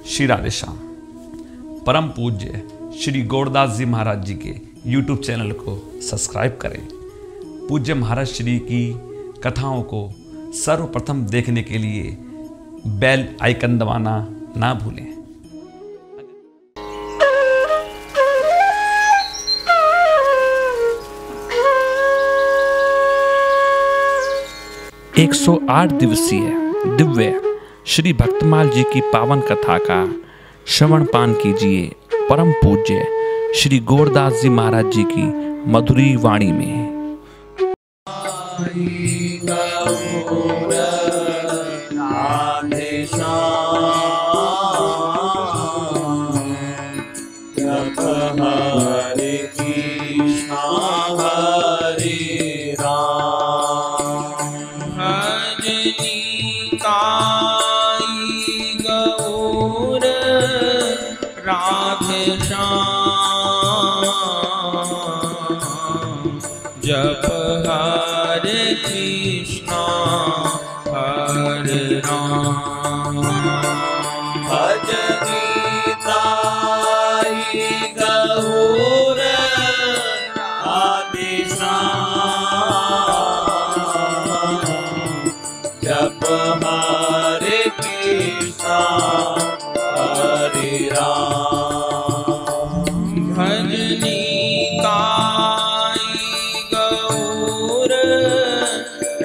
श्री राधे श्याम। परम पूज्य श्री गौरदास जी महाराज जी के YouTube चैनल को सब्सक्राइब करें। पूज्य महाराज श्री की कथाओं को सर्वप्रथम देखने के लिए बेल आइकन दबाना ना भूलें। एक 108 दिवसीय दिव्य श्री भक्तमाल जी की पावन कथा का श्रवण पान कीजिए परम पूज्य श्री गौरदास जी महाराज जी की मधुरी वाणी में। जप हरे कृष्णा हरे राम। भजनी ताई गौर राधे श्याम। जप हरे कृष्णा हरे राम। भजनी जप हरे कृष्णा हरे राम। भजनी ताई गौर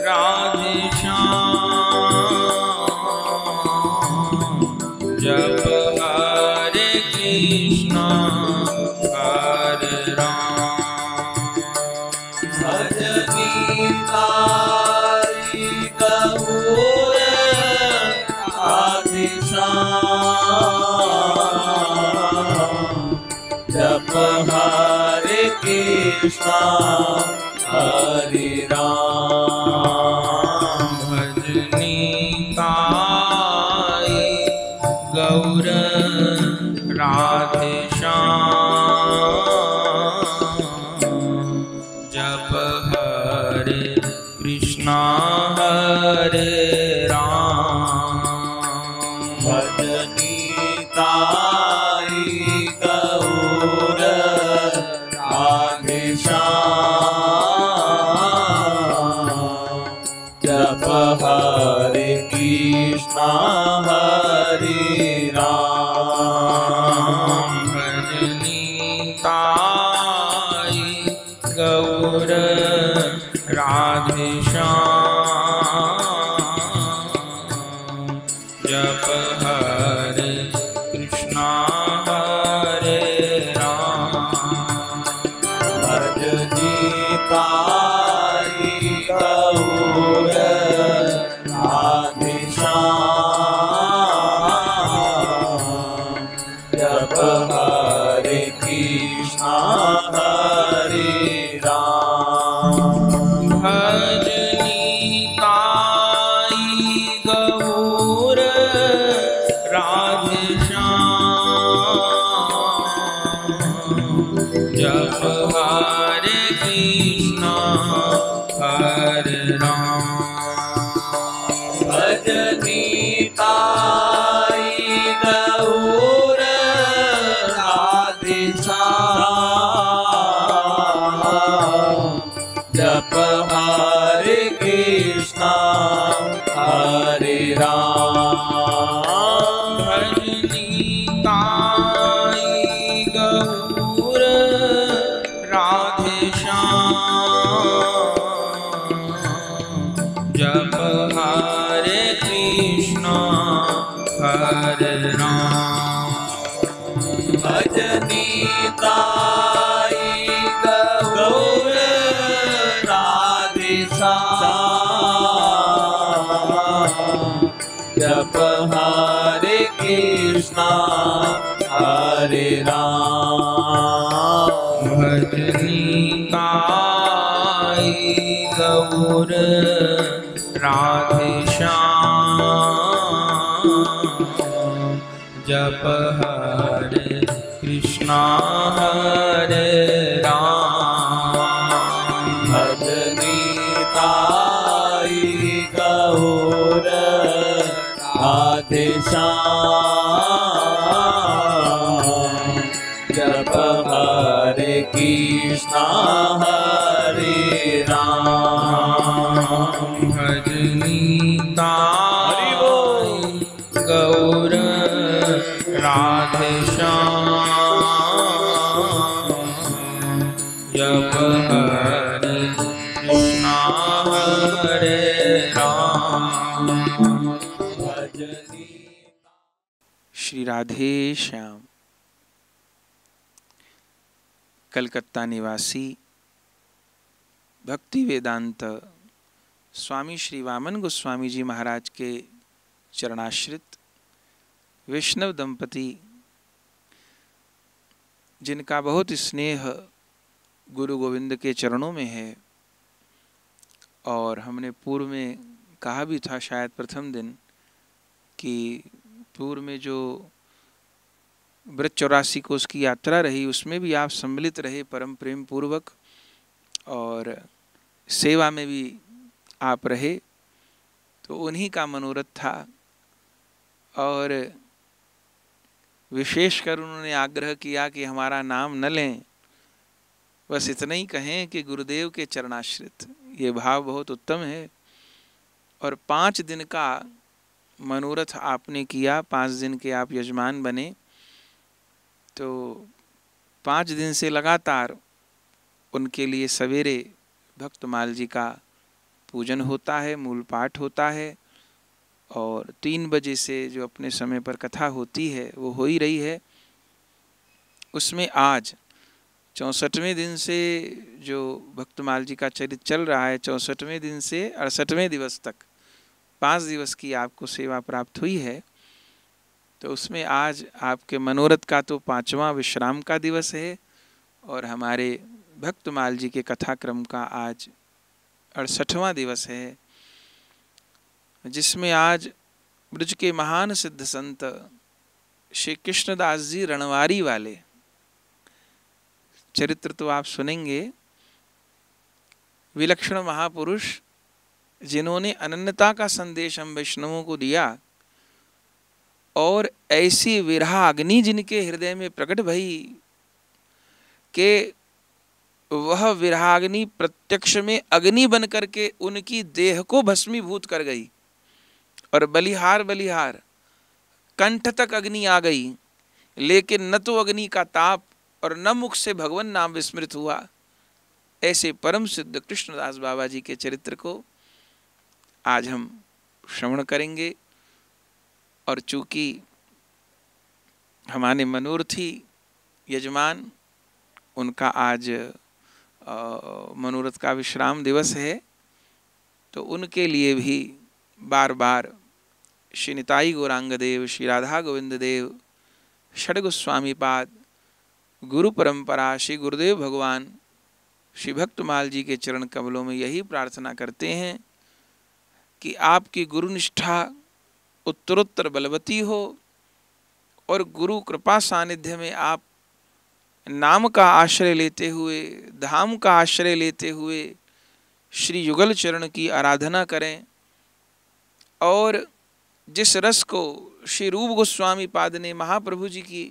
राधे श्याम। जप हरे कृष्णा हरे राम। भजनी गौर राधे श्याम। जप हरे कृष्णा हरे राम। भजनी ताई गौर राधे श्याम। जप हरे कृष्णा हरे राम। भजनी ताई गौर राधे श्याम। जप हरे कृष्णा हरे राम। भजनी ताई गौर राधे श्याम। जप हरे कृष्णा हरे राम। भजनी ताई गौर राधे श्याम। जप हरे कृष्णा हरे राम। भजनी ताई गौर राधे श्याम। जप हरे कृष्णा हरे राम। भजनी ताई गौर राधे श्याम। जप हरे कृष्णा हरे राम। भजनी ताई गौर राधे श्याम। जप हरे कृष्णा हरे राम। भजनी ताई गौर राधे श्याम। जप हरे कृष्णा हरे राम। भजनी ताई गौर राधे श्याम। कृष्णा हरे राम भजनीता गौर राधे श्याम जप हरे कृष्णा हरे राम भजनीता। श्री राधे श्याम। कलकत्ता निवासी भक्ति वेदांत स्वामी श्री वामन गोस्वामी जी महाराज के चरणाश्रित वैष्णव दंपति, जिनका बहुत स्नेह गुरु गोविंद के चरणों में है, और हमने पूर्व में कहा भी था शायद प्रथम दिन कि पूर्व में जो व्रत 84 कोष की यात्रा रही उसमें भी आप सम्मिलित रहे परम प्रेम पूर्वक, और सेवा में भी आप रहे। तो उन्हीं का मनोरथ था, और विशेषकर उन्होंने आग्रह किया कि हमारा नाम न लें, बस इतना ही कहें कि गुरुदेव के चरणाश्रित। ये भाव बहुत उत्तम है। और 5 दिन का मनोरथ आपने किया, 5 दिन के आप यजमान बने। तो 5 दिन से लगातार उनके लिए सवेरे भक्तमाल जी का पूजन होता है, मूल पाठ होता है, और 3 बजे से जो अपने समय पर कथा होती है वो हो ही रही है। उसमें आज 64वें दिन से जो भक्तमाल जी का चरित्र चल रहा है, 64वें दिन से 68वें दिवस तक 5 दिवस की आपको सेवा प्राप्त हुई है। तो उसमें आज आपके मनोरथ का तो 5वां विश्राम का दिवस है, और हमारे भक्तमाल जी के कथाक्रम का आज 68वां दिवस है, जिसमें आज ब्रज के महान सिद्ध संत श्री कृष्णदास जी रणवारी वाले चरित्र तो आप सुनेंगे। विलक्षण महापुरुष जिन्होंने अनन्यता का संदेश हम वैष्णवों को दिया, और ऐसी विरहा अग्नि जिनके हृदय में प्रकट भई कि वह विरहाग्नि प्रत्यक्ष में अग्नि बन करके उनकी देह को भस्मीभूत कर गई, और बलिहार बलिहार कंठ तक अग्नि आ गई, लेकिन न तो अग्नि का ताप और न मुख से भगवान नाम विस्मृत हुआ। ऐसे परम सिद्ध कृष्णदास बाबा जी के चरित्र को आज हम श्रवण करेंगे। और चूंकि हमारे मनोरथी यजमान, उनका आज मनोरथ का विश्राम दिवस है, तो उनके लिए भी बार बार श्री निताई गौरांग देव, श्री राधा गोविंद देव, षड गोस्वामी पाद, गुरु परंपरा, श्री गुरुदेव भगवान, श्री भक्तमाल जी के चरण कमलों में यही प्रार्थना करते हैं कि आपकी गुरुनिष्ठा उत्तरोत्तर बलवती हो, और गुरु कृपा सानिध्य में आप नाम का आश्रय लेते हुए, धाम का आश्रय लेते हुए श्री युगल चरण की आराधना करें। और जिस रस को श्री रूप गोस्वामी पाद ने महाप्रभु जी की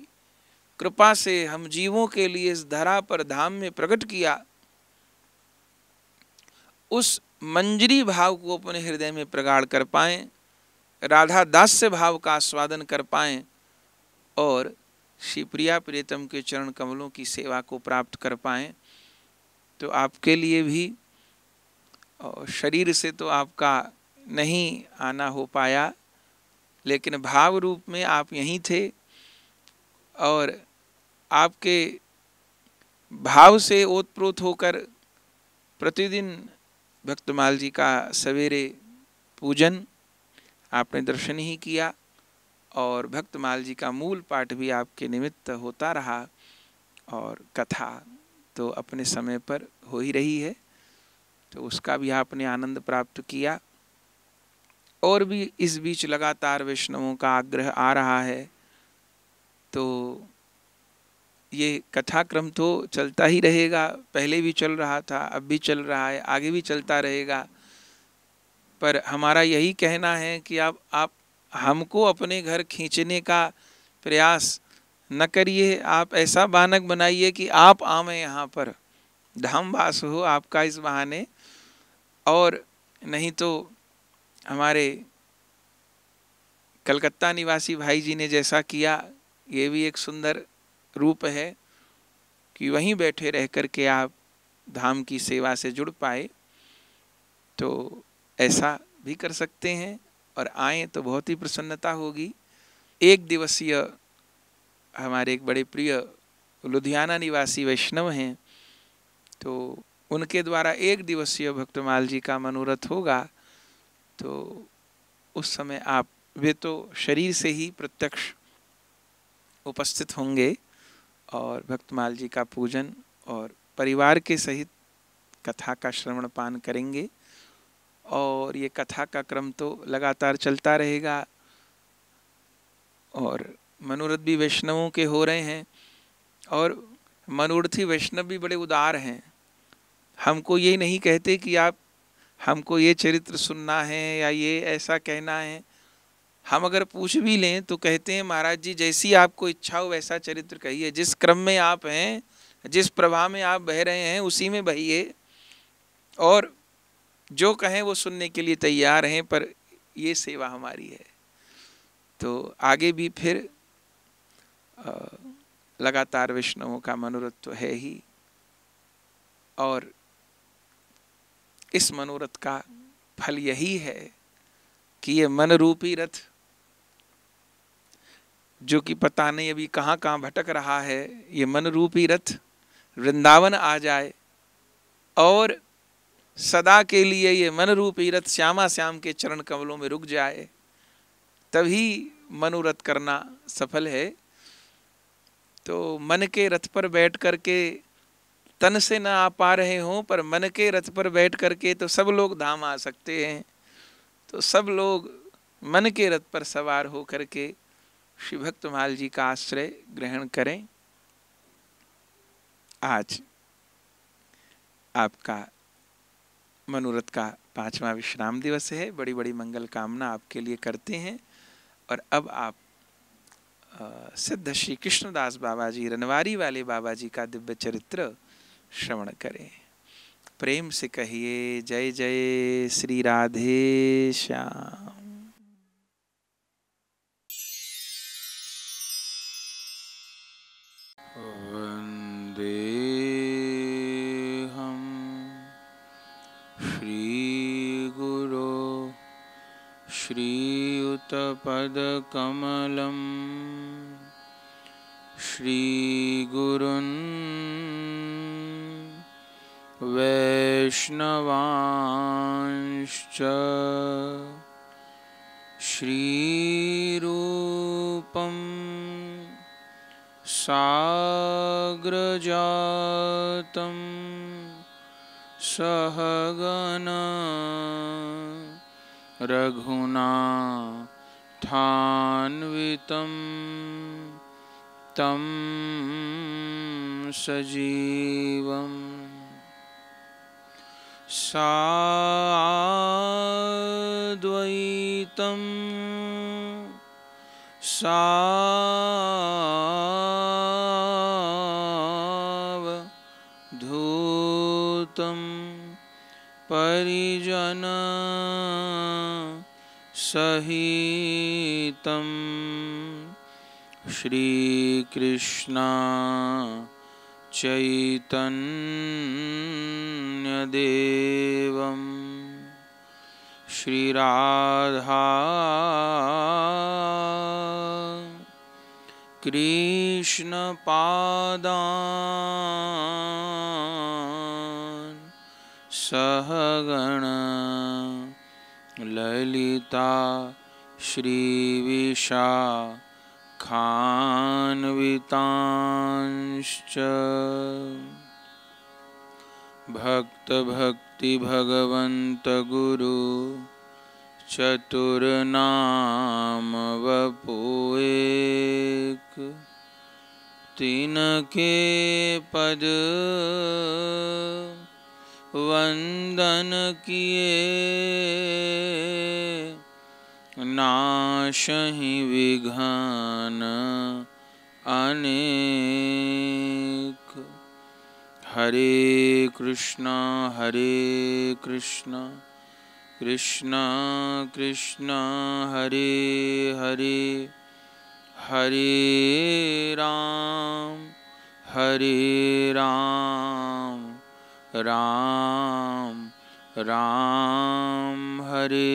कृपा से हम जीवों के लिए इस धरा पर धाम में प्रकट किया, उस मंजरी भाव को अपने हृदय में प्रगाढ़ कर पाएं, राधा दास्य भाव का आस्वादन कर पाएं, और श्री प्रिया प्रियतम के चरण कमलों की सेवा को प्राप्त कर पाएं। तो आपके लिए भी, और शरीर से तो आपका नहीं आना हो पाया, लेकिन भाव रूप में आप यहीं थे, और आपके भाव से ओतप्रोत होकर प्रतिदिन भक्तमाल जी का सवेरे पूजन आपने दर्शन ही किया, और भक्तमाल जी का मूल पाठ भी आपके निमित्त होता रहा, और कथा तो अपने समय पर हो ही रही है, तो उसका भी आपने आनंद प्राप्त किया। और भी इस बीच लगातार वैष्णवों का आग्रह आ रहा है, तो ये कथाक्रम तो चलता ही रहेगा, पहले भी चल रहा था, अब भी चल रहा है, आगे भी चलता रहेगा। पर हमारा यही कहना है कि आप हमको अपने घर खींचने का प्रयास न करिए, आप ऐसा बानक बनाइए कि आप आवे यहाँ पर, धाम वास हो आपका इस बहाने। और नहीं तो हमारे कलकत्ता निवासी भाई जी ने जैसा किया, ये भी एक सुंदर रूप है कि वहीं बैठे रह कर के आप धाम की सेवा से जुड़ पाए। तो ऐसा भी कर सकते हैं और आए तो बहुत ही प्रसन्नता होगी। एक दिवसीय हमारे एक बड़े प्रिय लुधियाना निवासी वैष्णव हैं, तो उनके द्वारा एक दिवसीय भक्तमाल जी का मनोरथ होगा। तो उस समय आप वे तो शरीर से ही प्रत्यक्ष उपस्थित होंगे और भक्तमाल जी का पूजन और परिवार के सहित कथा का श्रवण पान करेंगे। और ये कथा का क्रम तो लगातार चलता रहेगा और मनोरथ भी वैष्णवों के हो रहे हैं। और मनोरथी वैष्णव भी बड़े उदार हैं। हमको ये नहीं कहते कि आप हमको ये चरित्र सुनना है या ये ऐसा कहना है। हम अगर पूछ भी लें तो कहते हैं महाराज जी जैसी आपको इच्छा हो वैसा चरित्र कहिए, जिस क्रम में आप हैं, जिस प्रवाह में आप बह रहे हैं उसी में बहिए, और जो कहें वो सुनने के लिए तैयार हैं। पर ये सेवा हमारी है। तो आगे भी फिर लगातार वैष्णवों का मनोरथ तो है ही, और इस मनोरथ का फल यही है कि ये मन रूपी रथ, जो कि पता नहीं अभी कहाँ कहाँ भटक रहा है, ये मन रूपी रथ वृंदावन आ जाए और सदा के लिए ये मन रूपी रथ श्यामा श्याम के चरण कमलों में रुक जाए, तभी मनोरथ करना सफल है। तो मन के रथ पर बैठ करके तन से न आ पा रहे हों, पर मन के रथ पर बैठ करके तो सब लोग धाम आ सकते हैं। तो सब लोग मन के रथ पर सवार हो करके श्री भक्तमाल जी का आश्रय ग्रहण करें। आज आपका मनोरथ का 5वां विश्राम दिवस है। बड़ी बड़ी मंगल कामना आपके लिए करते हैं। और अब आप सिद्ध श्री कृष्णदास बाबा जी, रनवारी वाले बाबा जी का दिव्य चरित्र श्रवण करें। प्रेम से कहिए जय जय श्री राधे श्याम। वंदे हम श्री गुरो श्रीयुत पद कमलम श्री गुरुन् वैष्णवांश्च श्रीरूपं साग्रजातं सहगण रघुनाथान्वितं तं सजीवं साद्वैतं सावधूतं परिजन सहितं श्री कृष्ण चैतन्य देवं श्री राधा कृष्ण पादान् सहगण ललिता श्री विशाखान्वितांश्च भक्त भक्ति भगवंत गुरु चतुर्नाम वपुएक तिनके पद वंदन किए नाशहि विघ्न अनेक। हरे कृष्णा कृष्ण कृष्ण हरे हरे, हरे राम राम राम हरे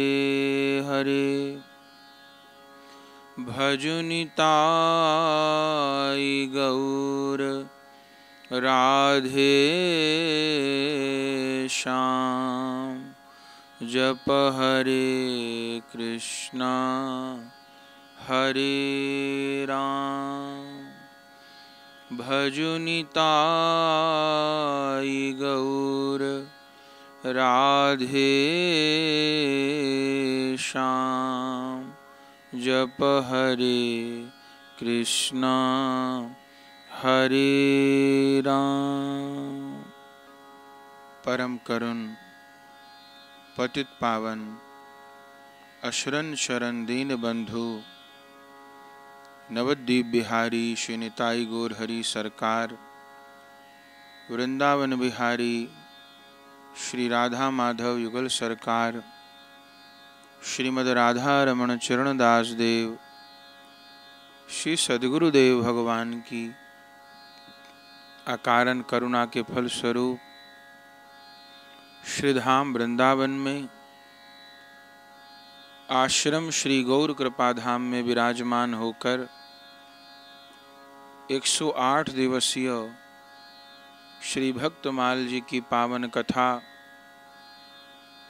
हरे। भजनिताई गौर राधे श्याम, जप हरे कृष्णा हरे राम। भजनिताई गौर राधे श्याम, जप हरे कृष्णा हरे राम। परम करुण पतित पावन अशरण शरण दीन बंधु नवद्वीप बिहारी श्री निताई गौर हरि सरकार, वृंदावन बिहारी श्री राधा माधव युगल सरकार, श्रीमद राधा रमण चरण दास देव, श्री सद्गुरुदेव भगवान की अकारण करुणा के फल स्वरूप श्रीधाम वृंदावन में आश्रम श्री गौर कृपाधाम में विराजमान होकर 108 दिवसीय श्री भक्तमाल जी की पावन कथा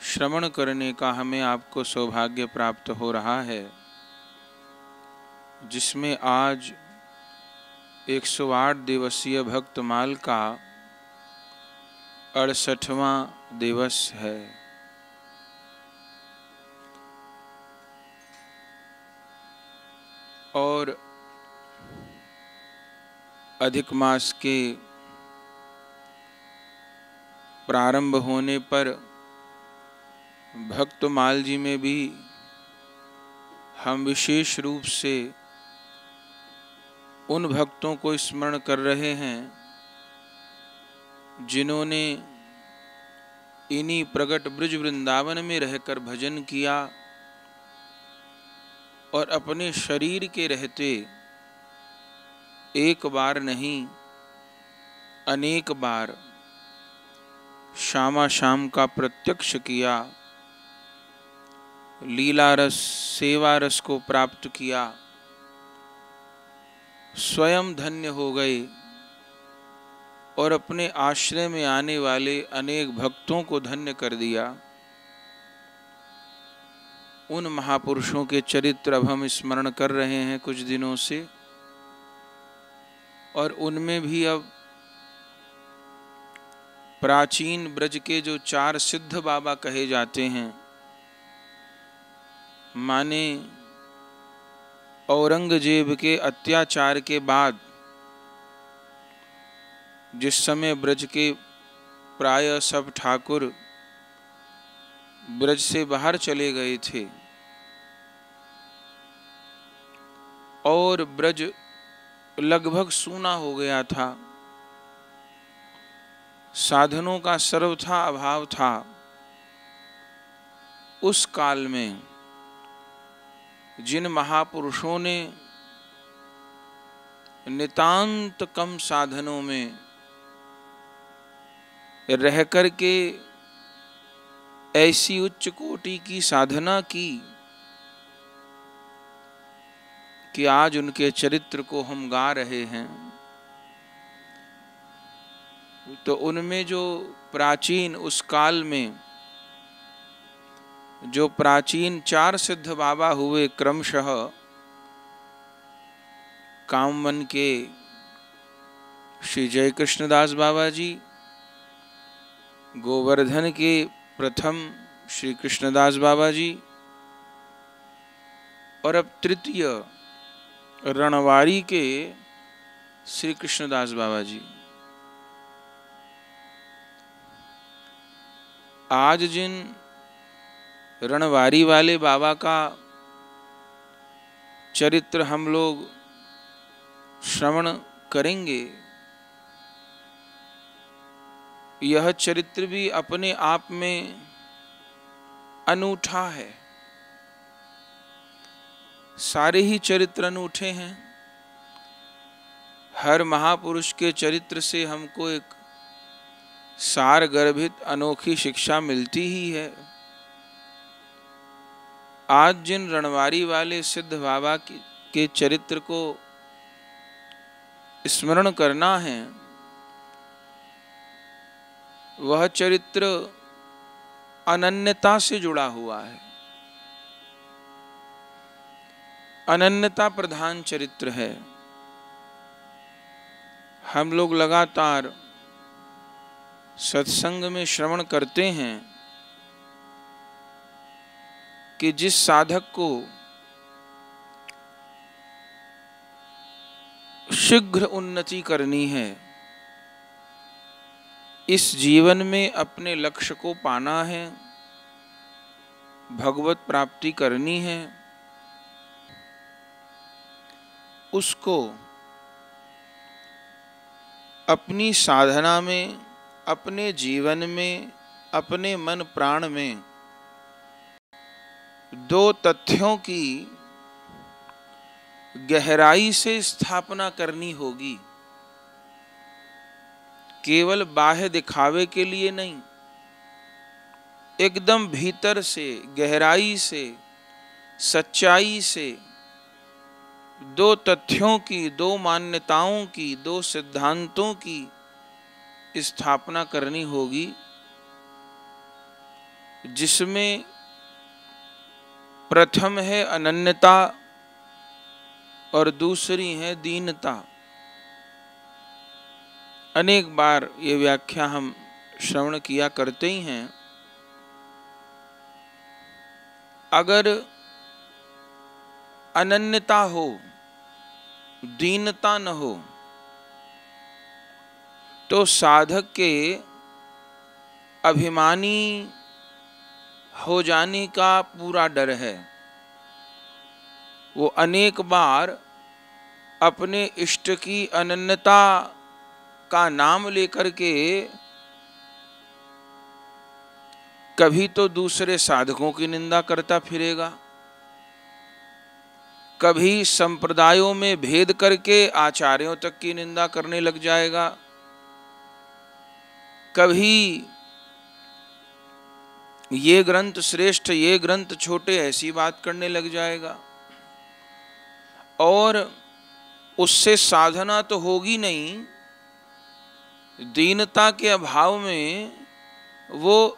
श्रवण करने का हमें आपको सौभाग्य प्राप्त हो रहा है, जिसमें आज 108 दिवसीय भक्तमाल का 68वां दिवस है। और अधिक मास के प्रारंभ होने पर भक्तमाल जी में भी हम विशेष रूप से उन भक्तों को स्मरण कर रहे हैं जिन्होंने इन्हीं प्रगट ब्रज वृंदावन में रहकर भजन किया और अपने शरीर के रहते एक बार नहीं अनेक बार श्यामा श्याम का प्रत्यक्ष किया, लीला रस सेवा रस को प्राप्त किया, स्वयं धन्य हो गए और अपने आश्रय में आने वाले अनेक भक्तों को धन्य कर दिया। उन महापुरुषों के चरित्र अब हम स्मरण कर रहे हैं कुछ दिनों से, और उनमें भी अब प्राचीन ब्रज के जो 4 सिद्ध बाबा कहे जाते हैं, माने औरंगजेब के अत्याचार के बाद जिस समय ब्रज के प्राय सब ठाकुर ब्रज से बाहर चले गए थे और ब्रज लगभग सूना हो गया था, साधनों का सर्वथा अभाव था, उस काल में जिन महापुरुषों ने नितांत कम साधनों में रह कर के ऐसी उच्च कोटि की साधना की कि आज उनके चरित्र को हम गा रहे हैं, तो उनमें जो प्राचीन उस काल में जो प्राचीन 4 सिद्ध बाबा हुए, क्रमशः कामवन के श्री जय कृष्णदास बाबा जी, गोवर्धन के प्रथम श्री कृष्णदास बाबा जी, और अब तृतीय रणवारी के श्री कृष्णदास बाबा जी। आज जिन रणवारी वाले बाबा का चरित्र हम लोग श्रवण करेंगे। यह चरित्र भी अपने आप में अनूठा है। सारे ही चरित्र अनूठे हैं। हर महापुरुष के चरित्र से हमको एक सार गर्भित अनोखी शिक्षा मिलती ही है। आज जिन रणवारी वाले सिद्ध बाबा के चरित्र को स्मरण करना है, वह चरित्र अनन्यता से जुड़ा हुआ है। अनन्यता प्रधान चरित्र है। हम लोग लगातार सत्संग में श्रवण करते हैं कि जिस साधक को शीघ्र उन्नति करनी है, इस जीवन में अपने लक्ष्य को पाना है, भगवत प्राप्ति करनी है, उसको अपनी साधना में, अपने जीवन में, अपने मन प्राण में दो तथ्यों की गहराई से स्थापना करनी होगी। केवल बाह्य दिखावे के लिए नहीं, एकदम भीतर से, गहराई से, सच्चाई से दो तथ्यों की, दो मान्यताओं की, दो सिद्धांतों की स्थापना करनी होगी, जिसमें प्रथम है अनन्यता और दूसरी है दीनता। अनेक बार ये व्याख्या हम श्रवण किया करते ही हैं। अगर अनन्यता हो, दीनता न हो, तो साधक के अभिमानी हो जाने का पूरा डर है। वो अनेक बार अपने इष्ट की अनन्यता का नाम लेकर के कभी तो दूसरे साधकों की निंदा करता फिरेगा, कभी संप्रदायों में भेद करके आचार्यों तक की निंदा करने लग जाएगा, कभी ये ग्रंथ श्रेष्ठ, ये ग्रंथ छोटे, ऐसी बात करने लग जाएगा। और उससे साधना तो होगी नहीं, दीनता के अभाव में वो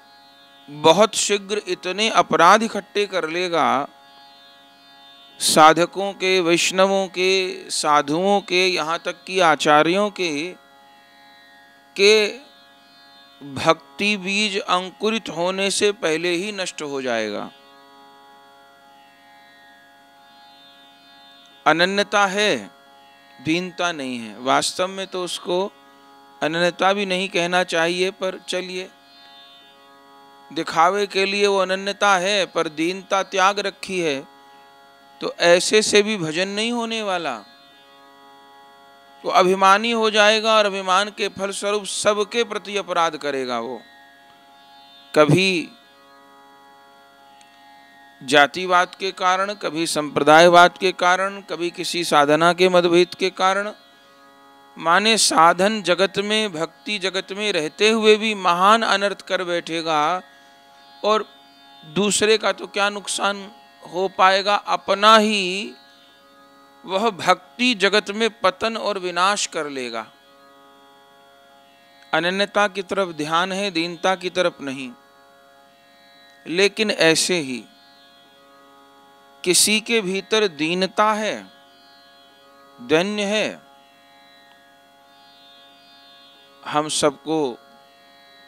बहुत शीघ्र इतने अपराध इकट्ठे कर लेगा, साधकों के, वैष्णवों के, साधुओं के, यहाँ तक कि आचार्यों के भक्ति बीज अंकुरित होने से पहले ही नष्ट हो जाएगा। अनन्यता है, दीनता नहीं है। वास्तव में तो उसको अनन्यता भी नहीं कहना चाहिए, पर चलिए, दिखावे के लिए वो अनन्यता है, पर दीनता त्याग रखी है, तो ऐसे से भी भजन नहीं होने वाला। वो अभिमानी हो जाएगा और अभिमान के फलस्वरूप सबके प्रति अपराध करेगा। वो कभी जातिवाद के कारण, कभी संप्रदायवाद के कारण, कभी किसी साधना के मतभेद के कारण, माने साधन जगत में, भक्ति जगत में रहते हुए भी महान अनर्थ कर बैठेगा। और दूसरे का तो क्या नुकसान हो पाएगा, अपना ही वह भक्ति जगत में पतन और विनाश कर लेगा। अनन्यता की तरफ ध्यान है, दीनता की तरफ नहीं। लेकिन ऐसे ही किसी के भीतर दीनता है, दैन्य है, हम सबको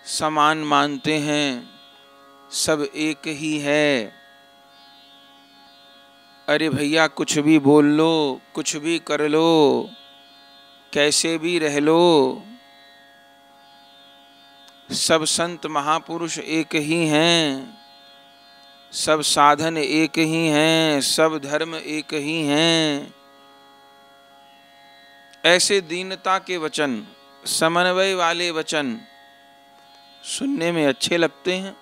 समान मानते हैं, सब एक ही है, अरे भैया कुछ भी बोल लो, कुछ भी कर लो, कैसे भी रह लो, सब संत महापुरुष एक ही हैं, सब साधन एक ही हैं, सब धर्म एक ही हैं, ऐसे दीनता के वचन, समन्वय वाले वचन सुनने में अच्छे लगते हैं,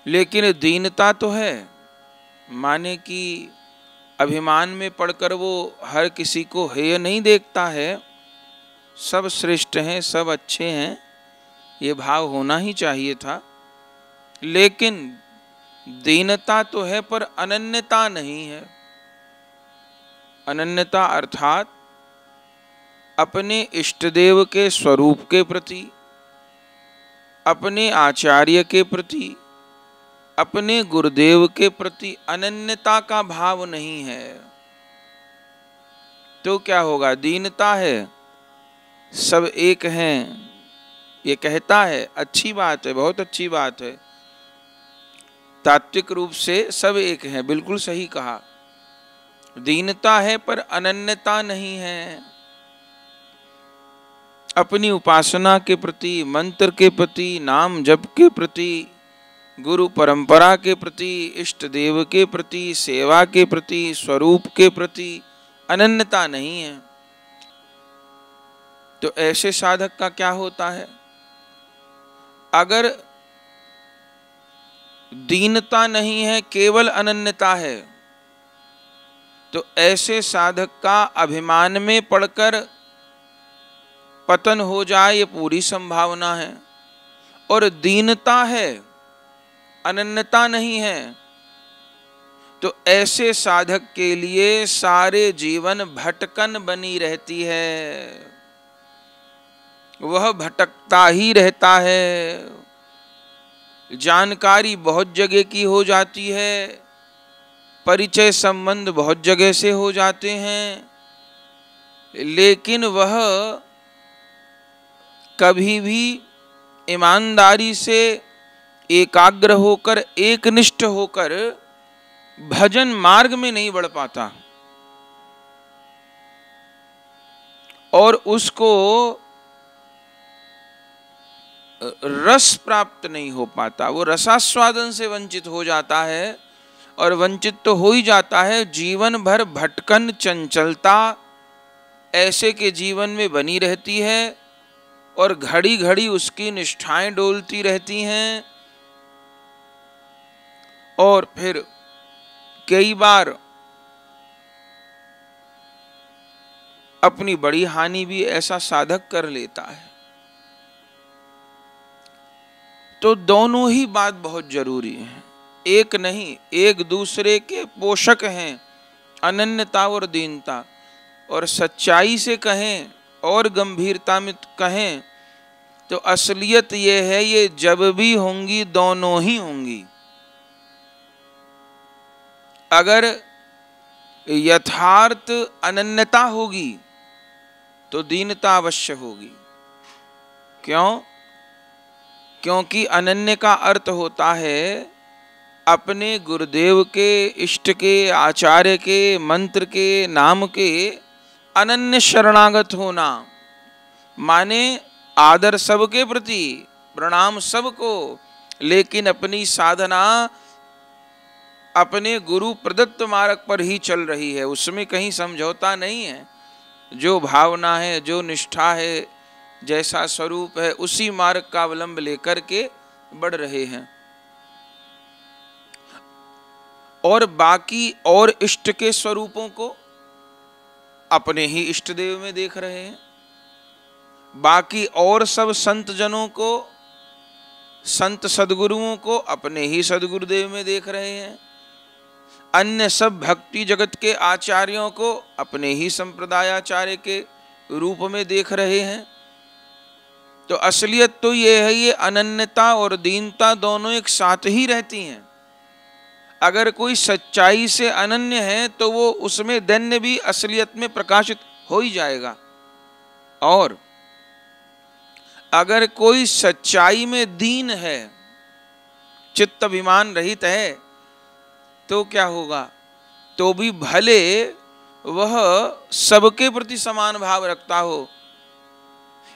लेकिन दीनता तो है, माने कि अभिमान में पड़कर वो हर किसी को हेय नहीं देखता है, सब श्रेष्ठ हैं, सब अच्छे हैं, ये भाव होना ही चाहिए था। लेकिन दीनता तो है पर अनन्यता नहीं है। अनन्यता अर्थात अपने इष्टदेव के स्वरूप के प्रति, अपने आचार्य के प्रति, अपने गुरुदेव के प्रति अनन्यता का भाव नहीं है। तो क्या होगा? दीनता है, सब एक हैं, ये कहता है, अच्छी बात है, बहुत अच्छी बात है, तात्विक रूप से सब एक हैं, बिल्कुल सही कहा। दीनता है पर अनन्यता नहीं है। अपनी उपासना के प्रति, मंत्र के प्रति, नाम जप के प्रति, गुरु परंपरा के प्रति, इष्ट देव के प्रति, सेवा के प्रति, स्वरूप के प्रति अनन्यता नहीं है। तो ऐसे साधक का क्या होता है? अगर दीनता नहीं है, केवल अनन्यता है, तो ऐसे साधक का अभिमान में पड़कर पतन हो जाए, ये पूरी संभावना है। और दीनता है, अनन्यता नहीं है, तो ऐसे साधक के लिए सारे जीवन भटकन बनी रहती है। वह भटकता ही रहता है। जानकारी बहुत जगह की हो जाती है, परिचय संबंध बहुत जगह से हो जाते हैं, लेकिन वह कभी भी ईमानदारी से एकाग्र होकर, एकनिष्ठ होकर भजन मार्ग में नहीं बढ़ पाता और उसको रस प्राप्त नहीं हो पाता। वो रसास्वादन से वंचित हो जाता है, और वंचित तो हो ही जाता है, जीवन भर भटकन, चंचलता ऐसे के जीवन में बनी रहती है, और घड़ी घड़ी उसकी निष्ठाएं डोलती रहती हैं। और फिर कई बार अपनी बड़ी हानि भी ऐसा साधक कर लेता है। तो दोनों ही बात बहुत जरूरी है, एक नहीं, एक दूसरे के पोषक हैं, अनन्यता और दीनता। और सच्चाई से कहें और गंभीरता में कहें तो असलियत ये है, ये जब भी होंगी दोनों ही होंगी। अगर यथार्थ अनन्यता होगी तो दीनता अवश्य होगी। क्यों? क्योंकि अनन्य का अर्थ होता है अपने गुरुदेव के, इष्ट के, आचार्य के, मंत्र के, नाम के अनन्य शरणागत होना। माने आदर सबके प्रति, प्रणाम सबको, लेकिन अपनी साधना अपने गुरु प्रदत्त मार्ग पर ही चल रही है, उसमें कहीं समझौता नहीं है। जो भावना है, जो निष्ठा है, जैसा स्वरूप है, उसी मार्ग का अवलंब लेकर के बढ़ रहे हैं। और बाकी और इष्ट के स्वरूपों को अपने ही इष्ट देव में देख रहे हैं। बाकी और सब संत जनों को, संत सदगुरुओं को अपने ही सदगुरुदेव में देख रहे हैं। अन्य सब भक्ति जगत के आचार्यों को अपने ही संप्रदायाचार्य के रूप में देख रहे हैं। तो असलियत तो ये है, ये अनन्यता और दीनता दोनों एक साथ ही रहती हैं। अगर कोई सच्चाई से अनन्य है तो वो उसमें दैन्य भी असलियत में प्रकाशित हो ही जाएगा। और अगर कोई सच्चाई में दीन है, चित्त अभिमान रहित है, तो क्या होगा? तो भी भले वह सबके प्रति समान भाव रखता हो,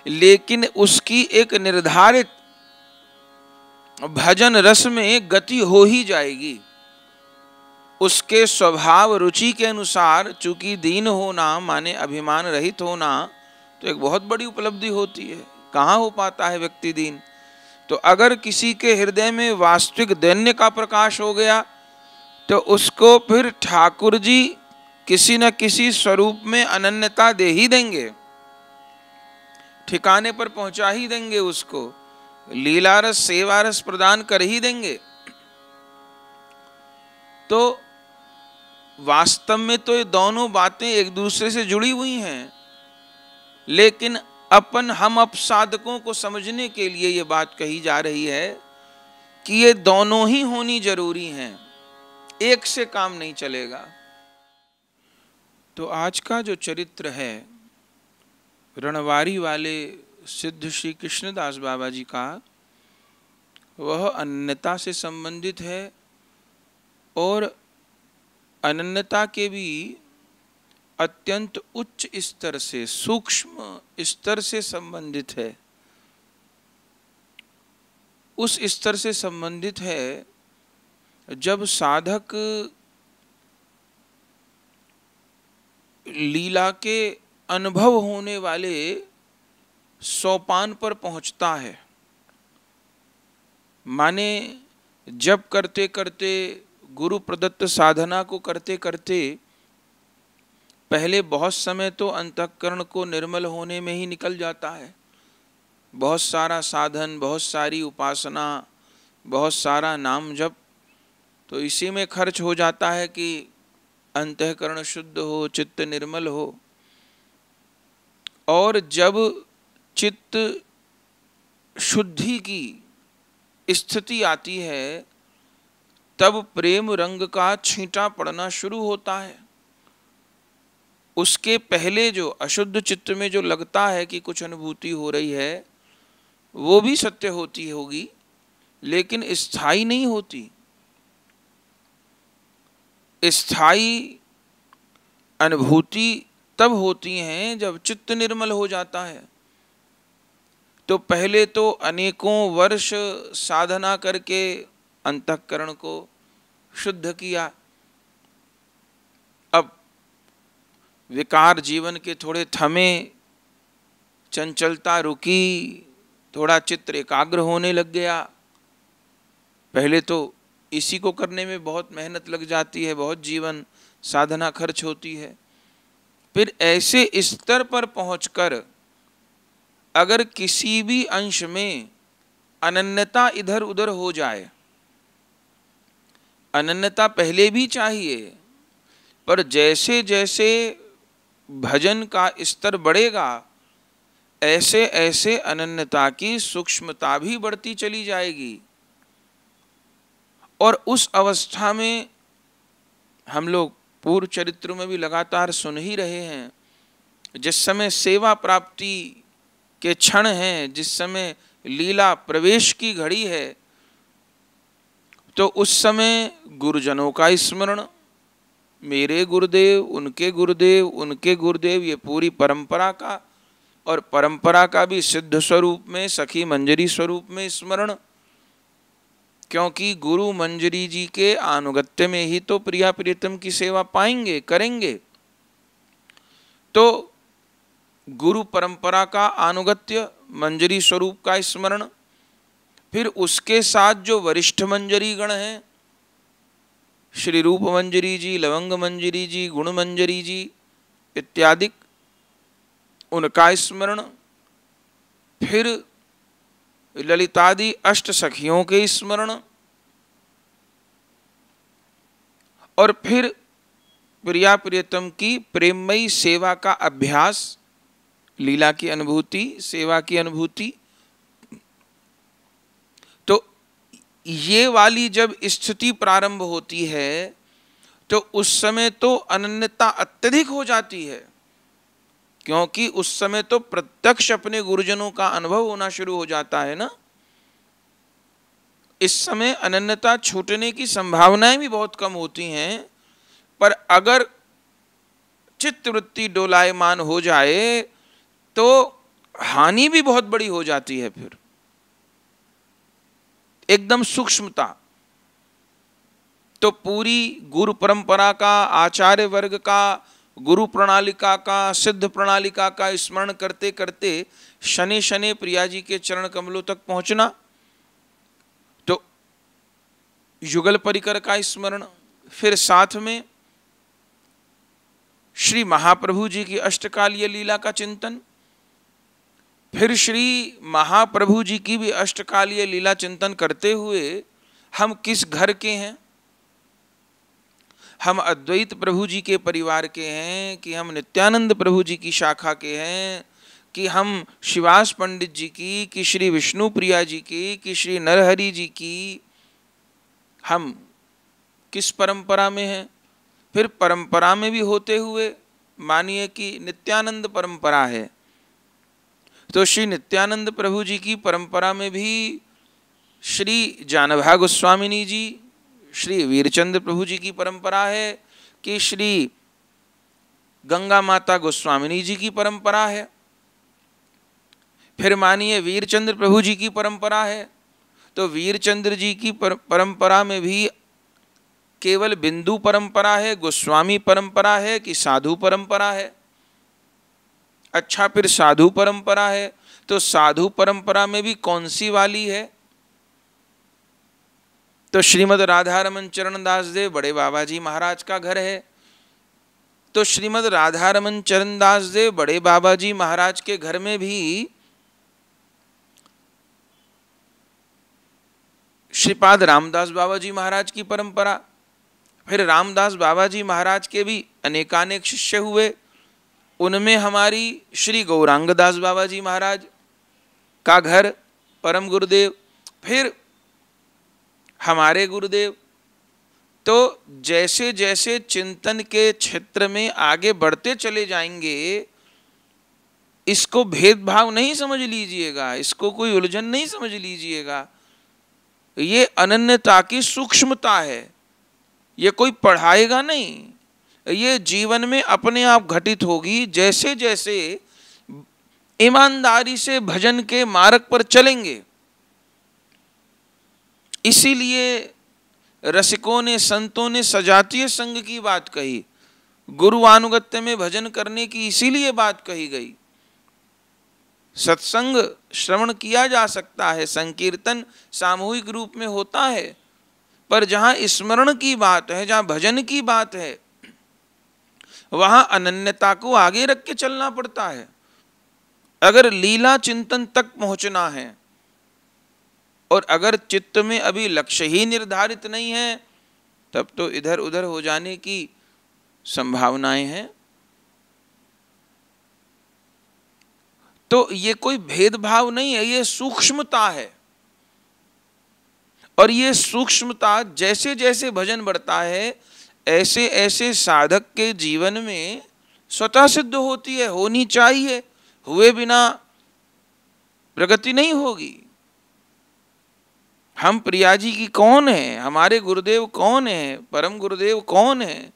लेकिन उसकी एक निर्धारित भजन रस में गति हो ही जाएगी। उसके स्वभाव रुचि के अनुसार, चूंकि दीन होना माने अभिमान रहित होना तो एक बहुत बड़ी उपलब्धि होती है। कहाँ हो पाता है व्यक्ति दीन? तो अगर किसी के हृदय में वास्तविक दैन्य का प्रकाश हो गया तो उसको फिर ठाकुर जी किसी न किसी स्वरूप में अनन्यता दे ही देंगे, ठिकाने पर पहुंचा ही देंगे, उसको लीलारस सेवारस प्रदान कर ही देंगे। तो वास्तव में तो ये दोनों बातें एक दूसरे से जुड़ी हुई हैं, लेकिन हम अपसाधकों को समझने के लिए ये बात कही जा रही है कि ये दोनों ही होनी जरूरी हैं, एक से काम नहीं चलेगा। तो आज का जो चरित्र है रणवारी वाले सिद्ध श्री कृष्णदास बाबा जी का, वह अनन्यता से संबंधित है और अनन्यता के भी अत्यंत उच्च स्तर से, सूक्ष्म स्तर से संबंधित है। उस स्तर से संबंधित है जब साधक लीला के अनुभव होने वाले सोपान पर पहुंचता है। माने जब करते करते, गुरु प्रदत्त साधना को करते करते पहले बहुत समय तो अंतःकरण को निर्मल होने में ही निकल जाता है। बहुत सारा साधन, बहुत सारी उपासना, बहुत सारा नाम जप तो इसी में खर्च हो जाता है कि अंतःकरण शुद्ध हो, चित्त निर्मल हो। और जब चित्त शुद्धि की स्थिति आती है तब प्रेम रंग का छींटा पड़ना शुरू होता है। उसके पहले जो अशुद्ध चित्त में जो लगता है कि कुछ अनुभूति हो रही है वो भी सत्य होती होगी, लेकिन स्थायी नहीं होती। स्थायी अनुभूति तब होती हैं जब चित्त निर्मल हो जाता है। तो पहले तो अनेकों वर्ष साधना करके अंतःकरण को शुद्ध किया, अब विकार जीवन के थोड़े थमे, चंचलता रुकी, थोड़ा चित्त एकाग्र होने लग गया। पहले तो इसी को करने में बहुत मेहनत लग जाती है, बहुत जीवन साधना खर्च होती है। फिर ऐसे स्तर पर पहुंचकर अगर किसी भी अंश में अनन्यता इधर उधर हो जाए, अनन्यता पहले भी चाहिए, पर जैसे जैसे भजन का स्तर बढ़ेगा ऐसे ऐसे अनन्यता की सूक्ष्मता भी बढ़ती चली जाएगी। और उस अवस्था में हम लोग पूर्व चरित्र में भी लगातार सुन ही रहे हैं, जिस समय सेवा प्राप्ति के क्षण हैं, जिस समय लीला प्रवेश की घड़ी है, तो उस समय गुरुजनों का स्मरण, मेरे गुरुदेव, उनके गुरुदेव, उनके गुरुदेव, ये पूरी परंपरा का, और परंपरा का भी सिद्ध स्वरूप में, सखी मंजरी स्वरूप में स्मरण। क्योंकि गुरु मंजरी जी के अनुगत्य में ही तो प्रिया प्रियतम की सेवा पाएंगे, करेंगे। तो गुरु परंपरा का अनुगत्य, मंजरी स्वरूप का स्मरण, फिर उसके साथ जो वरिष्ठ मंजरी गण हैं, श्री रूप मंजरी जी, लवंग मंजरी जी, गुण मंजरी जी इत्यादि, उनका स्मरण, फिर ललितादि अष्ट सखियों के स्मरण, और फिर प्रिया प्रियतम की प्रेममयी सेवा का अभ्यास, लीला की अनुभूति, सेवा की अनुभूति। तो ये वाली जब स्थिति प्रारंभ होती है तो उस समय तो अनन्यता अत्यधिक हो जाती है, क्योंकि उस समय तो प्रत्यक्ष अपने गुरुजनों का अनुभव होना शुरू हो जाता है ना। इस समय अनन्यता छूटने की संभावनाएं भी बहुत कम होती हैं, पर अगर चित्तवृत्ति डोलायमान हो जाए तो हानि भी बहुत बड़ी हो जाती है। फिर एकदम सूक्ष्मता। तो पूरी गुरु परंपरा का, आचार्य वर्ग का, गुरु प्रणालिका का, सिद्ध प्रणालिका का स्मरण करते करते शनि शनि प्रिया जी के चरण कमलों तक पहुंचना, तो युगल परिकर का स्मरण, फिर साथ में श्री महाप्रभु जी की अष्टकालीय लीला का चिंतन, फिर श्री महाप्रभु जी की भी अष्टकालीय लीला चिंतन करते हुए हम किस घर के हैं, हम अद्वैत प्रभु जी के परिवार के हैं कि हम नित्यानंद प्रभु जी की शाखा के हैं, कि हम शिवास पंडित जी की, कि श्री विष्णु प्रिया जी की, कि श्री नरहरि जी की, हम किस परंपरा में हैं। फिर परंपरा में भी होते हुए मानिए कि नित्यानंद परंपरा है, तो श्री नित्यानंद प्रभु जी की परंपरा में भी श्री जानभा गोस्वामिनी जी, श्री वीरचंद्र प्रभु जी की परंपरा है, कि श्री गंगा माता गोस्वामिनी जी की परंपरा है। फिर मानिए वीरचंद्र प्रभु जी की परंपरा है, तो वीरचंद्र जी की परंपरा में भी केवल बिंदु परंपरा है, गोस्वामी परंपरा है कि साधु परंपरा है। अच्छा, फिर साधु परंपरा है, तो साधु परंपरा में भी कौन सी वाली है? तो श्रीमद राधारमन चरण दास देव बड़े बाबा जी महाराज का घर है, तो श्रीमद राधारमन चरण दास देव बड़े बाबा जी महाराज के घर में भी श्रीपाद रामदास बाबा जी महाराज की परंपरा, फिर रामदास बाबा जी महाराज के भी अनेकानेक शिष्य हुए, उनमें हमारी श्री गौरांगदास बाबा जी महाराज का घर परम गुरुदेव, फिर हमारे गुरुदेव। तो जैसे जैसे चिंतन के क्षेत्र में आगे बढ़ते चले जाएंगे, इसको भेदभाव नहीं समझ लीजिएगा, इसको कोई उलझन नहीं समझ लीजिएगा, ये अनन्यता की सूक्ष्मता है, ये कोई पढ़ाएगा नहीं, ये जीवन में अपने आप घटित होगी। जैसे जैसे ईमानदारी से भजन के मार्ग पर चलेंगे, इसीलिए रसिकों ने, संतों ने सजातीय संग की बात कही, गुरुआनुगत्य में भजन करने की इसीलिए बात कही गई। सत्संग श्रवण किया जा सकता है, संकीर्तन सामूहिक रूप में होता है, पर जहाँ स्मरण की बात है, जहाँ भजन की बात है, वहाँ अनन्यता को आगे रख के चलना पड़ता है। अगर लीला चिंतन तक पहुँचना है और अगर चित्त में अभी लक्ष्य ही निर्धारित नहीं है, तब तो इधर उधर हो जाने की संभावनाएं हैं। तो ये कोई भेदभाव नहीं है, ये सूक्ष्मता है, और ये सूक्ष्मता जैसे जैसे भजन बढ़ता है, ऐसे ऐसे साधक के जीवन में स्वतः सिद्ध होती है, होनी चाहिए, हुए बिना प्रगति नहीं होगी। हम प्रिया जी की कौन है, हमारे गुरुदेव कौन है, परम गुरुदेव कौन है,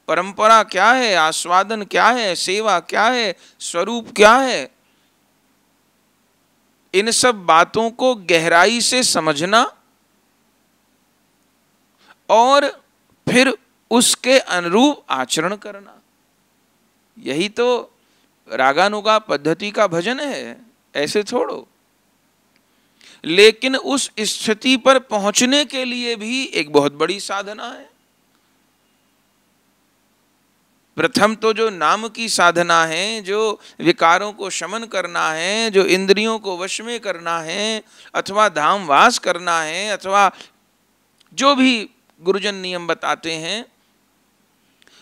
परंपरा क्या है, आस्वादन क्या है, सेवा क्या है, स्वरूप क्या है, इन सब बातों को गहराई से समझना और फिर उसके अनुरूप आचरण करना, यही तो रागानुगा पद्धति का भजन है, ऐसे छोड़ो। लेकिन उस स्थिति पर पहुंचने के लिए भी एक बहुत बड़ी साधना है। प्रथम तो जो नाम की साधना है, जो विकारों को शमन करना है, जो इंद्रियों को वश में करना है, अथवा धाम वास करना है, अथवा जो भी गुरुजन नियम बताते हैं,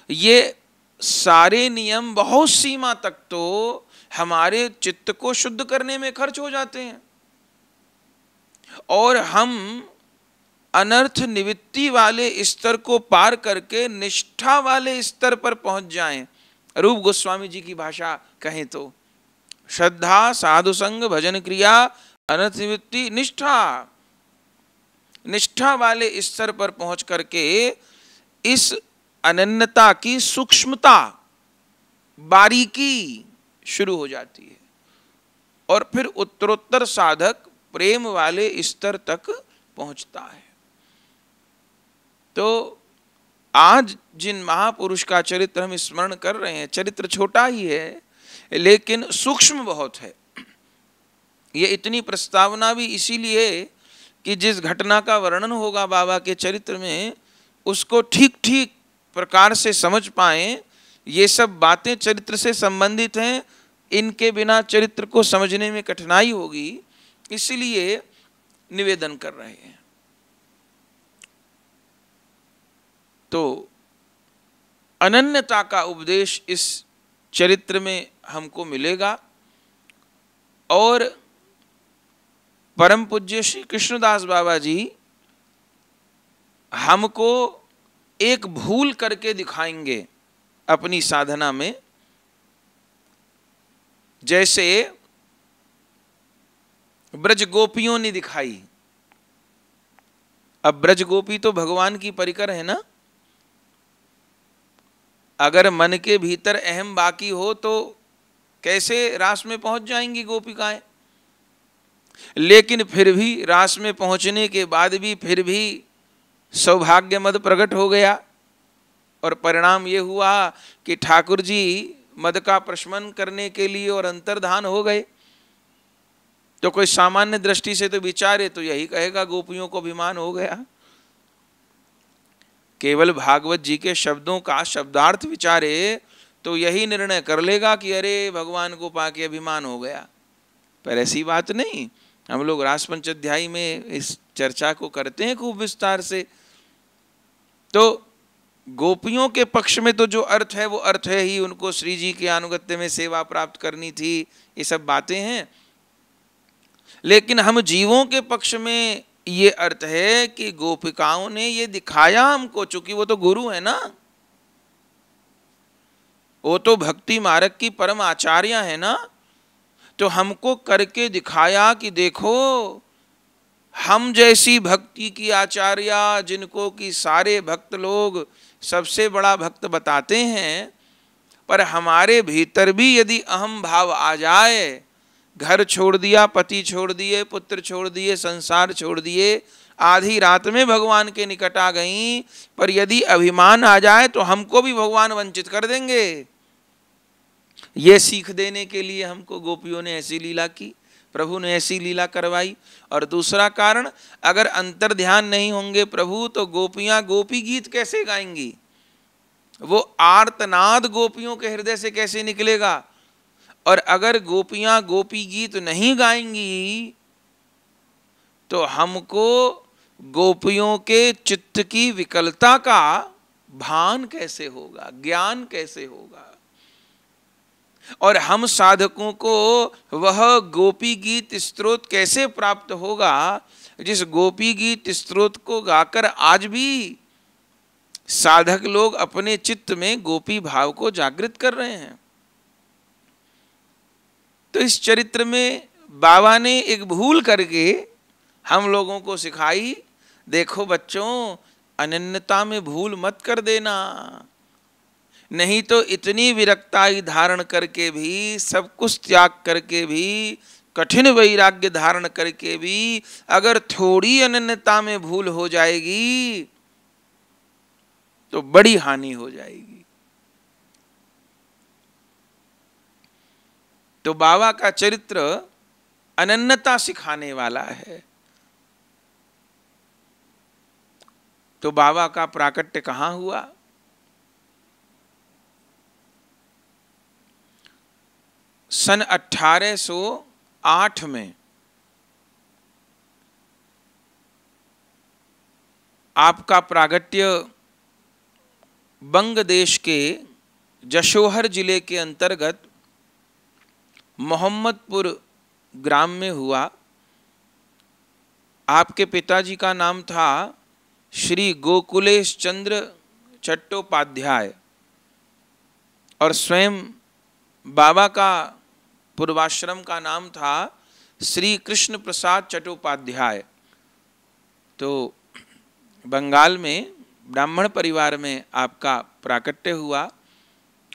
ये सारे नियम बहुत सीमा तक तो हमारे चित्त को शुद्ध करने में खर्च हो जाते हैं, और हम अनर्थ निवृत्ति वाले स्तर को पार करके निष्ठा वाले स्तर पर पहुंच जाएं। रूप गोस्वामी जी की भाषा कहें तो श्रद्धा, साधु संग, भजन क्रिया, अनर्थ निवृत्ति, निष्ठा, निष्ठा वाले स्तर पर पहुंच करके इस अनन्यता की सूक्ष्मता, बारीकी शुरू हो जाती है, और फिर उत्तरोत्तर साधक प्रेम वाले स्तर तक पहुंचता है। तो आज जिन महापुरुष का चरित्र हम स्मरण कर रहे हैं, चरित्र छोटा ही है लेकिन सूक्ष्म बहुत है। ये इतनी प्रस्तावना भी इसीलिए कि जिस घटना का वर्णन होगा बाबा के चरित्र में, उसको ठीक ठीक प्रकार से समझ पाएं। ये सब बातें चरित्र से संबंधित हैं, इनके बिना चरित्र को समझने में कठिनाई होगी, इसलिए निवेदन कर रहे हैं। तो अनन्यता का उपदेश इस चरित्र में हमको मिलेगा और परम पूज्य श्री कृष्णदास बाबा जी हमको एक भूल करके दिखाएंगे अपनी साधना में। जैसे ब्रज गोपियों ने दिखाई। अब ब्रज गोपी तो भगवान की परिकर है ना। अगर मन के भीतर अहम बाकी हो तो कैसे रास में पहुंच जाएंगी गोपिकाएं। लेकिन फिर भी रास में पहुंचने के बाद भी फिर भी सौभाग्य मद प्रकट हो गया और परिणाम ये हुआ कि ठाकुर जी मद का प्रशमन करने के लिए और अंतर्धान हो गए। तो कोई सामान्य दृष्टि से तो विचारे तो यही कहेगा गोपियों को अभिमान हो गया। केवल भागवत जी के शब्दों का शब्दार्थ विचारे तो यही निर्णय कर लेगा कि अरे भगवान को पाके अभिमान हो गया। पर ऐसी बात नहीं। हम लोग रास पंचाध्यायी में इस चर्चा को करते हैं खूब विस्तार से। तो गोपियों के पक्ष में तो जो अर्थ है वो अर्थ है ही, उनको श्री जी के अनुगत्य में सेवा प्राप्त करनी थी, ये सब बातें हैं। लेकिन हम जीवों के पक्ष में ये अर्थ है कि गोपिकाओं ने ये दिखाया हमको, चूंकि वो तो गुरु है ना, वो तो भक्ति मार्ग की परम आचार्य है ना, तो हमको करके दिखाया कि देखो हम जैसी भक्ति की आचार्य जिनको कि सारे भक्त लोग सबसे बड़ा भक्त बताते हैं, पर हमारे भीतर भी यदि अहम भाव आ जाए, घर छोड़ दिया, पति छोड़ दिए, पुत्र छोड़ दिए, संसार छोड़ दिए, आधी रात में भगवान के निकट आ गई, पर यदि अभिमान आ जाए तो हमको भी भगवान वंचित कर देंगे। ये सीख देने के लिए हमको गोपियों ने ऐसी लीला की, प्रभु ने ऐसी लीला करवाई। और दूसरा कारण, अगर अंतर ध्यान नहीं होंगे प्रभु तो गोपियां गोपी गीत कैसे गाएंगी? वो आर्तनाद गोपियों के हृदय से कैसे निकलेगा? और अगर गोपियां गोपी गीत नहीं गाएंगी तो हमको गोपियों के चित्त की विकलता का भान कैसे होगा, ज्ञान कैसे होगा? और हम साधकों को वह गोपी गीत स्तोत्र कैसे प्राप्त होगा जिस गोपी गीत स्तोत्र को गाकर आज भी साधक लोग अपने चित्त में गोपी भाव को जागृत कर रहे हैं। तो इस चरित्र में बाबा ने एक भूल करके हम लोगों को सिखाई, देखो बच्चों अनन्यता में भूल मत कर देना, नहीं तो इतनी विरक्ताई धारण करके भी, सब कुछ त्याग करके भी, कठिन वैराग्य धारण करके भी अगर थोड़ी अनन्यता में भूल हो जाएगी तो बड़ी हानि हो जाएगी। तो बाबा का चरित्र अनन्यता सिखाने वाला है। तो बाबा का प्राकट्य कहाँ हुआ? सन 1808 में आपका प्रागट्य बंग देश के जशोहर जिले के अंतर्गत मोहम्मदपुर ग्राम में हुआ। आपके पिताजी का नाम था श्री गोकुलेश चंद्र चट्टोपाध्याय और स्वयं बाबा का पूर्वाश्रम का नाम था श्री कृष्ण प्रसाद चट्टोपाध्याय। तो बंगाल में ब्राह्मण परिवार में आपका प्राकट्य हुआ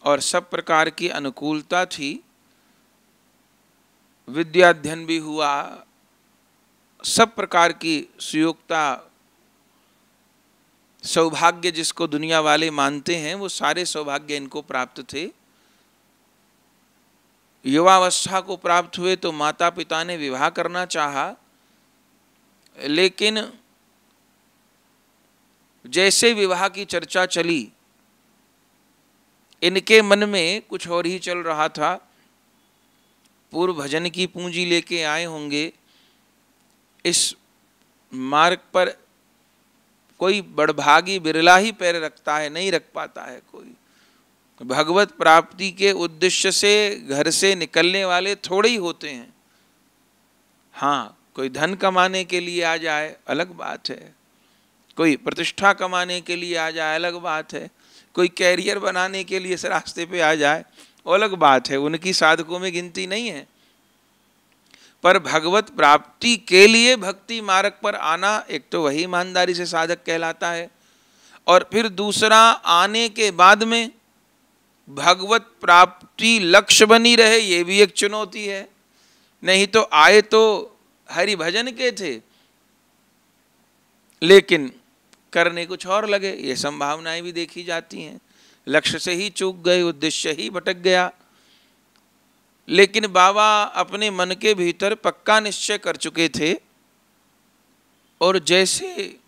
और सब प्रकार की अनुकूलता थी, विद्याध्ययन भी हुआ, सब प्रकार की सुयोग्यता सौभाग्य जिसको दुनिया वाले मानते हैं वो सारे सौभाग्य इनको प्राप्त थे। युवावस्था को प्राप्त हुए तो माता पिता ने विवाह करना चाहा, लेकिन जैसे विवाह की चर्चा चली इनके मन में कुछ और ही चल रहा था। पूर्व भजन की पूंजी लेके आए होंगे, इस मार्ग पर कोई बड़भागी बिरला ही पैर रखता है, नहीं रख पाता है कोई। भगवत प्राप्ति के उद्देश्य से घर से निकलने वाले थोड़े ही होते हैं। हाँ, कोई धन कमाने के लिए आ जाए अलग बात है, कोई प्रतिष्ठा कमाने के लिए आ जाए अलग बात है, कोई कैरियर बनाने के लिए इस रास्ते पे आ जाए वो अलग बात है, उनकी साधकों में गिनती नहीं है। पर भगवत प्राप्ति के लिए भक्ति मार्ग पर आना, एक तो वही ईमानदारी से साधक कहलाता है, और फिर दूसरा आने के बाद में भगवत प्राप्ति लक्ष्य बनी रहे, ये भी एक चुनौती है। नहीं तो आए तो हरि भजन के थे, लेकिन करने कुछ और लगे, ये संभावनाएं भी देखी जाती हैं। लक्ष्य से ही चूक गए, उद्देश्य ही भटक गया। लेकिन बाबा अपने मन के भीतर पक्का निश्चय कर चुके थे, और जैसे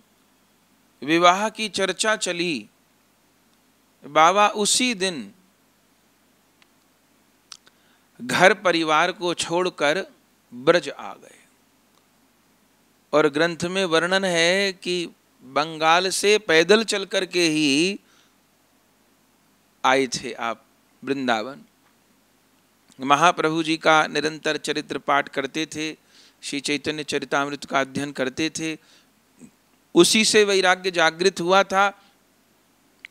विवाह की चर्चा चली बाबा उसी दिन घर परिवार को छोड़कर ब्रज आ गए। और ग्रंथ में वर्णन है कि बंगाल से पैदल चल कर के ही आए थे आप वृंदावन। महाप्रभु जी का निरंतर चरित्र पाठ करते थे, श्री चैतन्य चरितामृत का अध्ययन करते थे, उसी से वैराग्य जागृत हुआ था।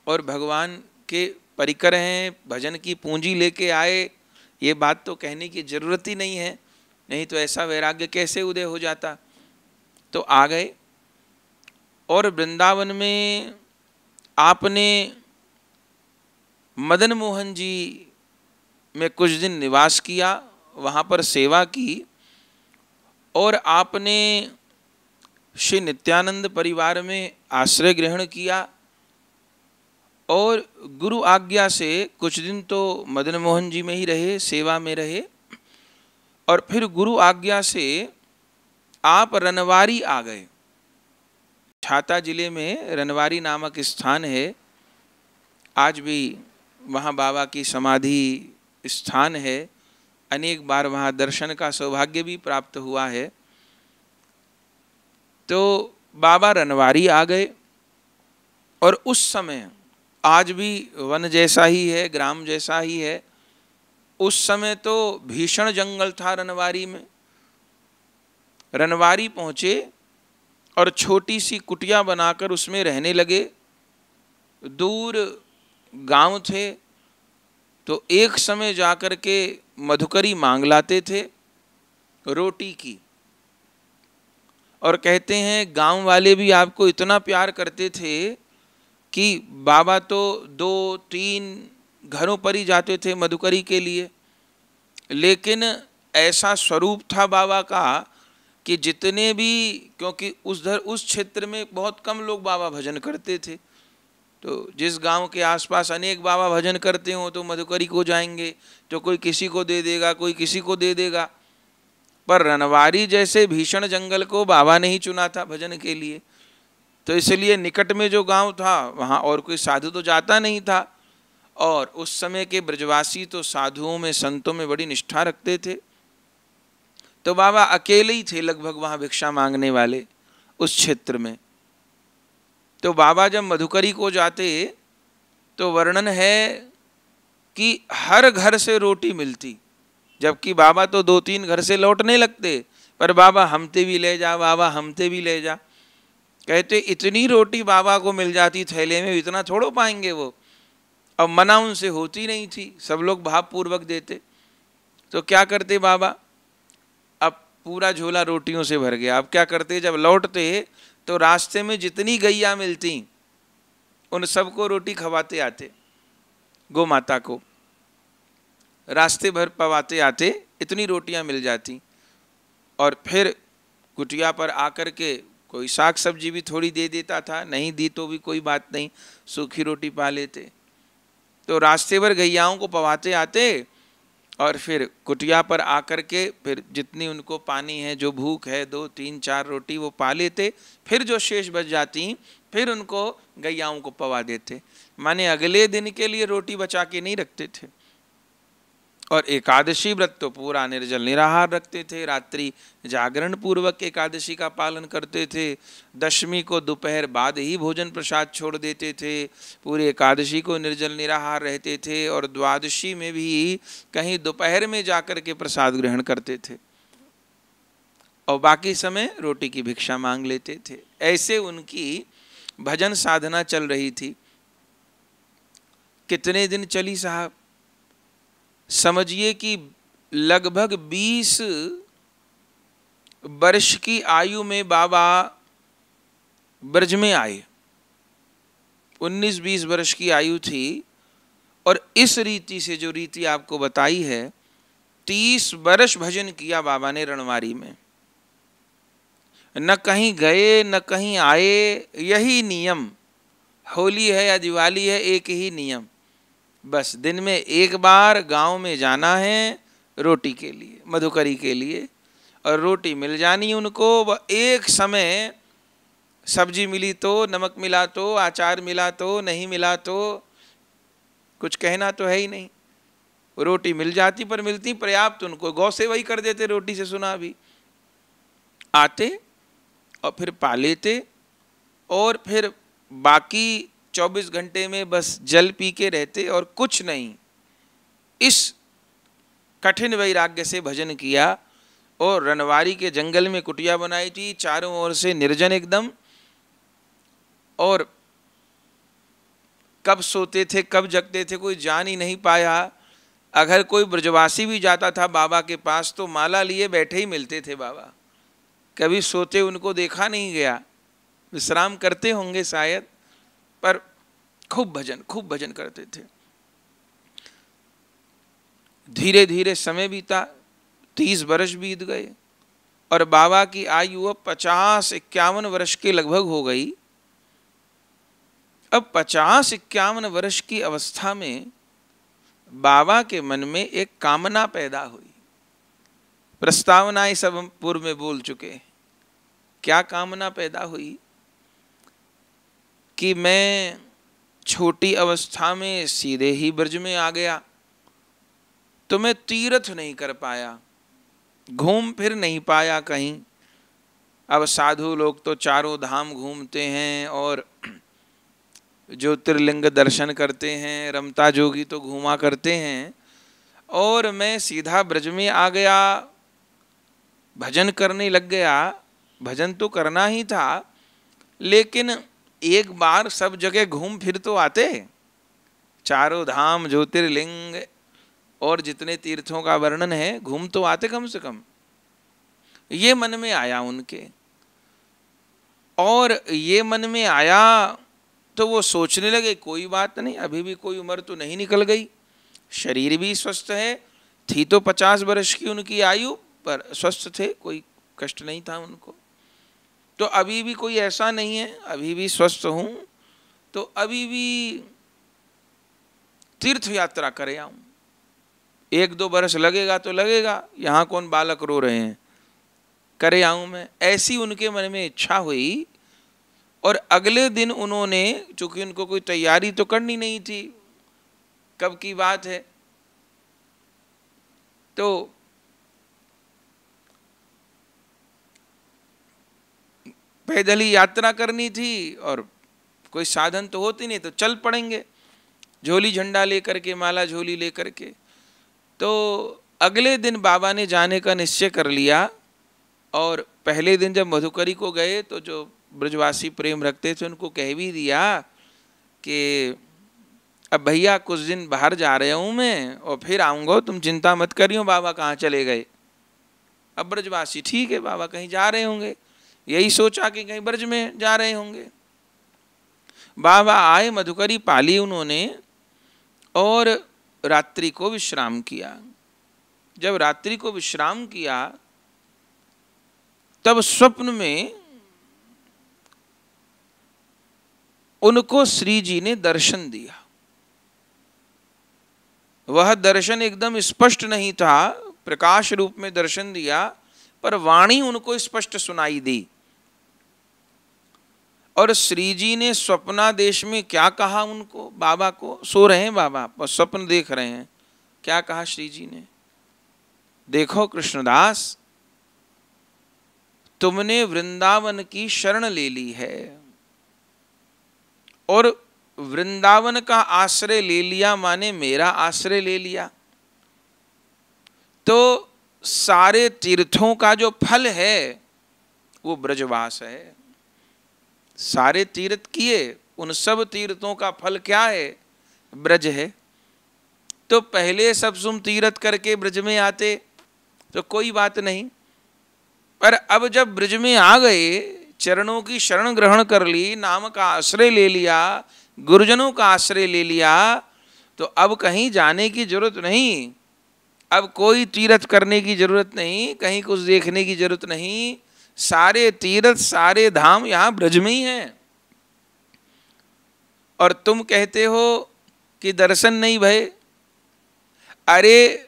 और भगवान के परिकर हैं, भजन की पूंजी लेके आए, ये बात तो कहने की जरूरत ही नहीं है, नहीं तो ऐसा वैराग्य कैसे उदय हो जाता। तो आ गए और वृंदावन में आपने मदन मोहन जी में कुछ दिन निवास किया, वहाँ पर सेवा की, और आपने श्री नित्यानंद परिवार में आश्रय ग्रहण किया। और गुरु आज्ञा से कुछ दिन तो मदन मोहन जी में ही रहे, सेवा में रहे, और फिर गुरु आज्ञा से आप रनवारी आ गए। छाता जिले में रनवारी नामक स्थान है, आज भी वहाँ बाबा की समाधि स्थान है, अनेक बार वहाँ दर्शन का सौभाग्य भी प्राप्त हुआ है। तो बाबा रनवारी आ गए, और उस समय आज भी वन जैसा ही है, ग्राम जैसा ही है। उस समय तो भीषण जंगल था रनवारी में। रनवारी पहुँचे और छोटी सी कुटिया बनाकर उसमें रहने लगे। दूर गांव थे, तो एक समय जाकर के मधुकरी मांग लाते थे रोटी की, और कहते हैं गांव वाले भी आपको इतना प्यार करते थे कि बाबा तो 2-3 घरों पर ही जाते थे मधुकरी के लिए। लेकिन ऐसा स्वरूप था बाबा का कि जितने भी, क्योंकि उस क्षेत्र में बहुत कम लोग बाबा भजन करते थे, तो जिस गांव के आसपास अनेक बाबा भजन करते हो तो मधुकरी को जाएंगे, तो कोई किसी को दे देगा, कोई किसी को दे देगा। पर रनवारी जैसे भीषण जंगल को बाबा ने ही चुना था भजन के लिए, तो इसलिए निकट में जो गांव था वहाँ और कोई साधु तो जाता नहीं था। और उस समय के ब्रजवासी तो साधुओं में, संतों में बड़ी निष्ठा रखते थे। तो बाबा अकेले ही थे लगभग वहाँ भिक्षा मांगने वाले उस क्षेत्र में। तो बाबा जब मधुकरी को जाते तो वर्णन है कि हर घर से रोटी मिलती, जबकि बाबा तो 2-3 घर से लौटने लगते, पर बाबा हमते भी ले जा, बाबा हमते भी ले जा। कहते इतनी रोटी बाबा को मिल जाती थैले में, इतना थोड़ो पाएंगे वो। अब मना उनसे होती नहीं थी, सब लोग भावपूर्वक देते। तो क्या करते बाबा, अब पूरा झोला रोटियों से भर गया। अब क्या करते, जब लौटते तो रास्ते में जितनी गैया मिलती उन सबको रोटी खवाते आते, गौ माता को रास्ते भर पवाते आते, इतनी रोटियां मिल जाती। और फिर कुटिया पर आकर के कोई साग सब्जी भी थोड़ी दे देता था, नहीं दी तो भी कोई बात नहीं, सूखी रोटी पा लेते। तो रास्ते भर गैयाओं को पवाते आते और फिर कुटिया पर आकर के फिर जितनी उनको पानी है, जो भूख है, 2 3 4 रोटी वो पा लेते। फिर जो शेष बच जाती फिर उनको गैयाओं को पवा देते। माने अगले दिन के लिए रोटी बचा के नहीं रखते थे। और एकादशी व्रत तो पूरा निर्जल निराहार रखते थे, रात्रि जागरण पूर्वक एकादशी का पालन करते थे। दशमी को दोपहर बाद ही भोजन प्रसाद छोड़ देते थे, पूरी एकादशी को निर्जल निराहार रहते थे। और द्वादशी में भी कहीं दोपहर में जाकर के प्रसाद ग्रहण करते थे और बाकी समय रोटी की भिक्षा मांग लेते थे। ऐसे उनकी भजन साधना चल रही थी। कितने दिन चली साहब? समझिए कि लगभग 20 वर्ष की आयु में बाबा ब्रज में आए। 19-20 वर्ष की आयु थी और इस रीति से, जो रीति आपको बताई है, 30 वर्ष भजन किया बाबा ने रणवारी में। न कहीं गए न कहीं आए, यही नियम। होली है या दिवाली है, एक ही नियम, बस दिन में एक बार गांव में जाना है रोटी के लिए, मधुकरी के लिए, और रोटी मिल जानी उनको। वह एक समय सब्जी मिली तो, नमक मिला तो, अचार मिला तो, नहीं मिला तो कुछ कहना तो है ही नहीं। रोटी मिल जाती, पर मिलती पर्याप्त उनको। गौ सेवा ही कर देते, रोटी से सुना भी। आते और फिर पा लेते और फिर बाकी 24 घंटे में बस जल पी के रहते और कुछ नहीं। इस कठिन वैराग्य से भजन किया। और रणवारी के जंगल में कुटिया बनाई थी, चारों ओर से निर्जन एकदम। और कब सोते थे कब जगते थे कोई जान ही नहीं पाया। अगर कोई ब्रजवासी भी जाता था बाबा के पास तो माला लिए बैठे ही मिलते थे बाबा। कभी सोते उनको देखा नहीं गया। विश्राम करते होंगे शायद, पर खूब भजन करते थे। धीरे धीरे समय बीता, 30 वर्ष बीत गए और बाबा की आयु अब 50-51 वर्ष के लगभग हो गई। अब 50-51 वर्ष की अवस्था में बाबा के मन में एक कामना पैदा हुई। प्रस्तावनाएं सब हम पूर्व में बोल चुके। क्या कामना पैदा हुई कि मैं छोटी अवस्था में सीधे ही ब्रज में आ गया तो मैं तीर्थ नहीं कर पाया, घूम फिर नहीं पाया कहीं। अब साधु लोग तो चारों धाम घूमते हैं और ज्योतिर्लिंग दर्शन करते हैं, रमता जोगी तो घूमा करते हैं, और मैं सीधा ब्रज में आ गया, भजन करने लग गया। भजन तो करना ही था, लेकिन एक बार सब जगह घूम फिर तो आते। चारों धाम, ज्योतिर्लिंग और जितने तीर्थों का वर्णन है, घूम तो आते कम से कम। ये मन में आया उनके। और ये मन में आया तो वो सोचने लगे कोई बात नहीं, अभी भी कोई उम्र तो नहीं निकल गई, शरीर भी स्वस्थ है। थी तो 50 वर्ष की उनकी आयु, पर स्वस्थ थे, कोई कष्ट नहीं था उनको। तो अभी भी कोई ऐसा नहीं है, अभी भी स्वस्थ हूँ, तो अभी भी तीर्थ यात्रा करे आऊँ। 1-2 वर्ष लगेगा तो लगेगा, यहाँ कौन बालक रो रहे हैं, करे आऊँ मैं। ऐसी उनके मन में इच्छा हुई। और अगले दिन उन्होंने, चूंकि उनको कोई तैयारी तो करनी नहीं थी, कब की बात है, तो पैदल ही यात्रा करनी थी और कोई साधन तो होती नहीं, तो चल पड़ेंगे झोली झंडा लेकर के, माला झोली लेकर के। तो अगले दिन बाबा ने जाने का निश्चय कर लिया। और पहले दिन जब मधुकरी को गए तो जो ब्रजवासी प्रेम रखते थे उनको कह भी दिया कि अब भैया कुछ दिन बाहर जा रहा हूँ मैं और फिर आऊँगा, तुम चिंता मत करियो बाबा कहाँ चले गए। अब ब्रजवासी ठीक है, बाबा कहीं जा रहे होंगे, यही सोचा कि कहीं ब्रज में जा रहे होंगे। बाबा आए, मधुकरी पाली उन्होंने और रात्रि को विश्राम किया। जब रात्रि को विश्राम किया तब स्वप्न में उनको श्री जी ने दर्शन दिया। वह दर्शन एकदम स्पष्ट नहीं था, प्रकाश रूप में दर्शन दिया, पर वाणी उनको स्पष्ट सुनाई दी। और श्री जी ने स्वप्नादेश में क्या कहा उनको, बाबा को, सो रहे हैं बाबा पर स्वप्न देख रहे हैं, क्या कहा श्री जी ने, देखो कृष्णदास, तुमने वृंदावन की शरण ले ली है और वृंदावन का आश्रय ले लिया माने मेरा आश्रय ले लिया, तो सारे तीर्थों का जो फल है वो ब्रजवास है। सारे तीर्थ किए, उन सब तीर्थों का फल क्या है, ब्रज है। तो पहले सब तुम तीर्थ करके ब्रज में आते तो कोई बात नहीं, पर अब जब ब्रज में आ गए, चरणों की शरण ग्रहण कर ली, नाम का आश्रय ले लिया, गुरुजनों का आश्रय ले लिया, तो अब कहीं जाने की जरूरत नहीं, अब कोई तीर्थ करने की जरूरत नहीं, कहीं कुछ देखने की जरूरत नहीं, सारे तीर्थ सारे धाम यहाँ ब्रज में ही हैं। और तुम कहते हो कि दर्शन नहीं भय, अरे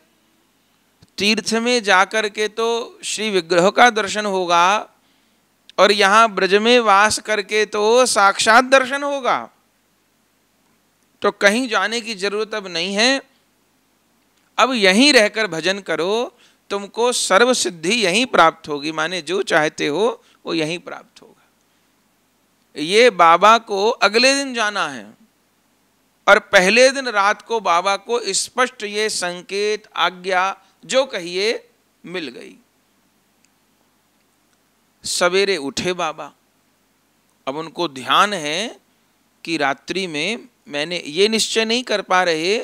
तीर्थ में जाकर के तो श्री विग्रह का दर्शन होगा और यहाँ ब्रज में वास करके तो साक्षात दर्शन होगा, तो कहीं जाने की जरूरत अब नहीं है, अब यहीं रहकर भजन करो, तुमको सर्व सिद्धि यहीं प्राप्त होगी, माने जो चाहते हो वो यहीं प्राप्त होगा। ये बाबा को अगले दिन जाना है और पहले दिन रात को बाबा को स्पष्ट ये संकेत आज्ञा जो कहिए मिल गई। सवेरे उठे बाबा, अब उनको ध्यान है कि रात्रि में मैंने ये निश्चय नहीं कर पा रहे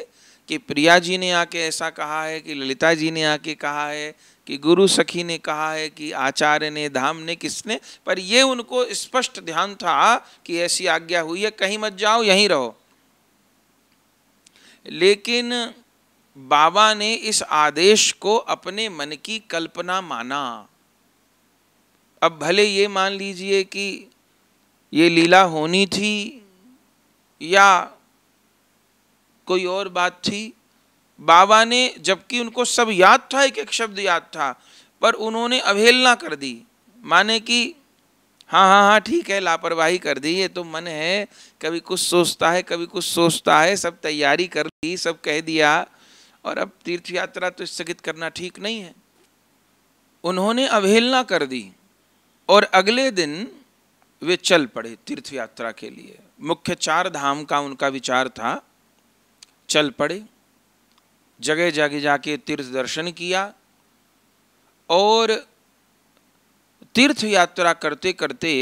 कि प्रिया जी ने आके ऐसा कहा है, कि ललिता जी ने आके कहा है, कि गुरु सखी ने कहा है, कि आचार्य ने, धाम ने, किसने, पर ये उनको स्पष्ट ध्यान था कि ऐसी आज्ञा हुई है, कहीं मत जाओ यहीं रहो। लेकिन बाबा ने इस आदेश को अपने मन की कल्पना माना। अब भले ये मान लीजिए कि ये लीला होनी थी या कोई और बात थी, बाबा ने, जबकि उनको सब याद था, एक एक शब्द याद था, पर उन्होंने अवहेलना कर दी, माने कि हाँ हाँ हाँ ठीक है, लापरवाही कर दी, ये तो मन है, कभी कुछ सोचता है कभी कुछ सोचता है, सब तैयारी कर ली, सब कह दिया, और अब तीर्थ यात्रा तो स्थगित करना ठीक नहीं है। उन्होंने अवहेलना कर दी और अगले दिन वे चल पड़े तीर्थ यात्रा के लिए। मुख्य 4 धाम का उनका विचार था, चल पड़े, जगह जगह जाके तीर्थ दर्शन किया और तीर्थ यात्रा करते करते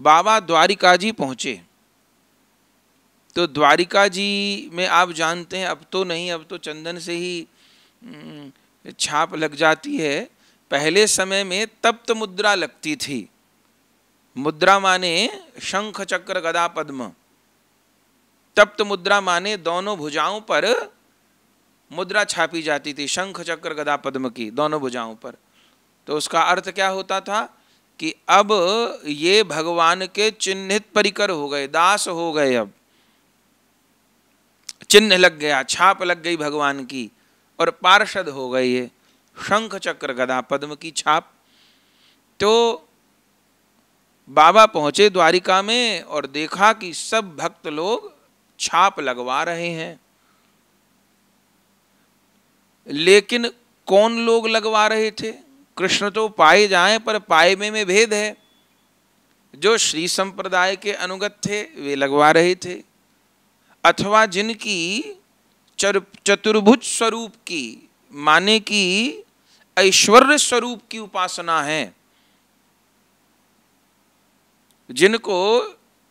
बाबा द्वारिका जी पहुँचे। तो द्वारिका जी में आप जानते हैं, अब तो नहीं, अब तो चंदन से ही छाप लग जाती है, पहले समय में तप्त मुद्रा लगती थी। मुद्रा माने शंख चक्र गदा पद्म, तप्त मुद्रा माने दोनों भुजाओं पर मुद्रा छापी जाती थी, शंख चक्र गदा पद्म की दोनों भुजाओं पर। तो उसका अर्थ क्या होता था कि अब ये भगवान के चिन्हित परिकर हो गए, दास हो गए, अब चिन्ह लग गया, छाप लग गई भगवान की और पार्षद हो गए ये शंख चक्र गदा पद्म की छाप। तो बाबा पहुंचे द्वारिका में और देखा कि सब भक्त लोग छाप लगवा रहे हैं। लेकिन कौन लोग लगवा रहे थे? कृष्ण तो पाए जाएं, पर पाए में भेद है। जो श्री संप्रदाय के अनुगत थे वे लगवा रहे थे, अथवा जिनकी चतुर्भुज स्वरूप की, माने की ऐश्वर्य स्वरूप की उपासना है, जिनको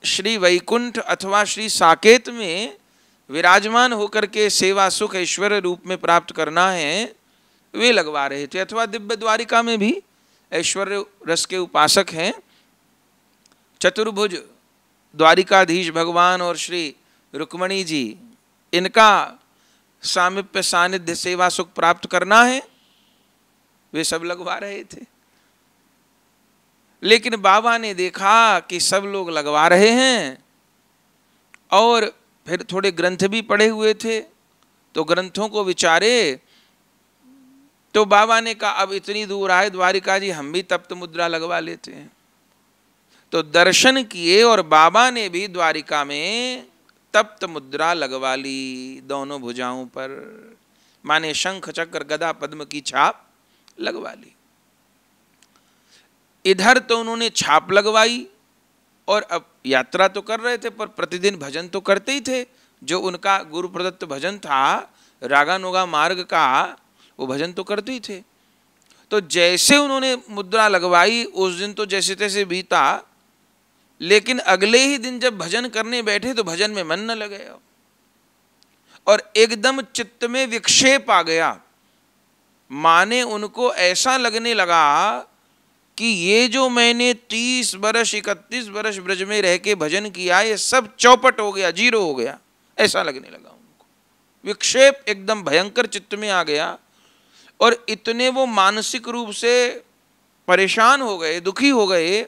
श्री वैकुंठ अथवा श्री साकेत में विराजमान होकर के सेवा सुख ऐश्वर्य रूप में प्राप्त करना है, वे लगवा रहे थे। अथवा दिव्य द्वारिका में भी ऐश्वर्य रस के उपासक हैं। चतुर्भुज द्वारिकाधीश भगवान और श्री रुक्मणी जी, इनका सामिप्य सानिध्य सेवा सुख प्राप्त करना है, वे सब लगवा रहे थे। लेकिन बाबा ने देखा कि सब लोग लगवा रहे हैं, और फिर थोड़े ग्रंथ भी पढ़े हुए थे, तो ग्रंथों को विचारे तो बाबा ने कहा अब इतनी दूर आए द्वारिका जी, हम भी तप्त मुद्रा लगवा लेते हैं। तो दर्शन किए और बाबा ने भी द्वारिका में तप्त मुद्रा लगवा ली दोनों भुजाओं पर, माने शंख चक्र गदा पद्म की छाप लगवा ली। इधर तो उन्होंने छाप लगवाई और अब यात्रा तो कर रहे थे पर प्रतिदिन भजन तो करते ही थे, जो उनका गुरु प्रदत्त भजन था रागानुगा मार्ग का, वो भजन तो करते ही थे। तो जैसे उन्होंने मुद्रा लगवाई उस दिन तो जैसे तैसे बीता, लेकिन अगले ही दिन जब भजन करने बैठे तो भजन में मन न लगे और एकदम चित्त में विक्षेप आ गया। माने उनको ऐसा लगने लगा कि ये जो मैंने 30 वर्ष 31 वर्ष ब्रज में रह के भजन किया ये सब चौपट हो गया, जीरो हो गया, ऐसा लगने लगा उनको। विक्षेप एकदम भयंकर चित्त में आ गया और इतने वो मानसिक रूप से परेशान हो गए, दुखी हो गए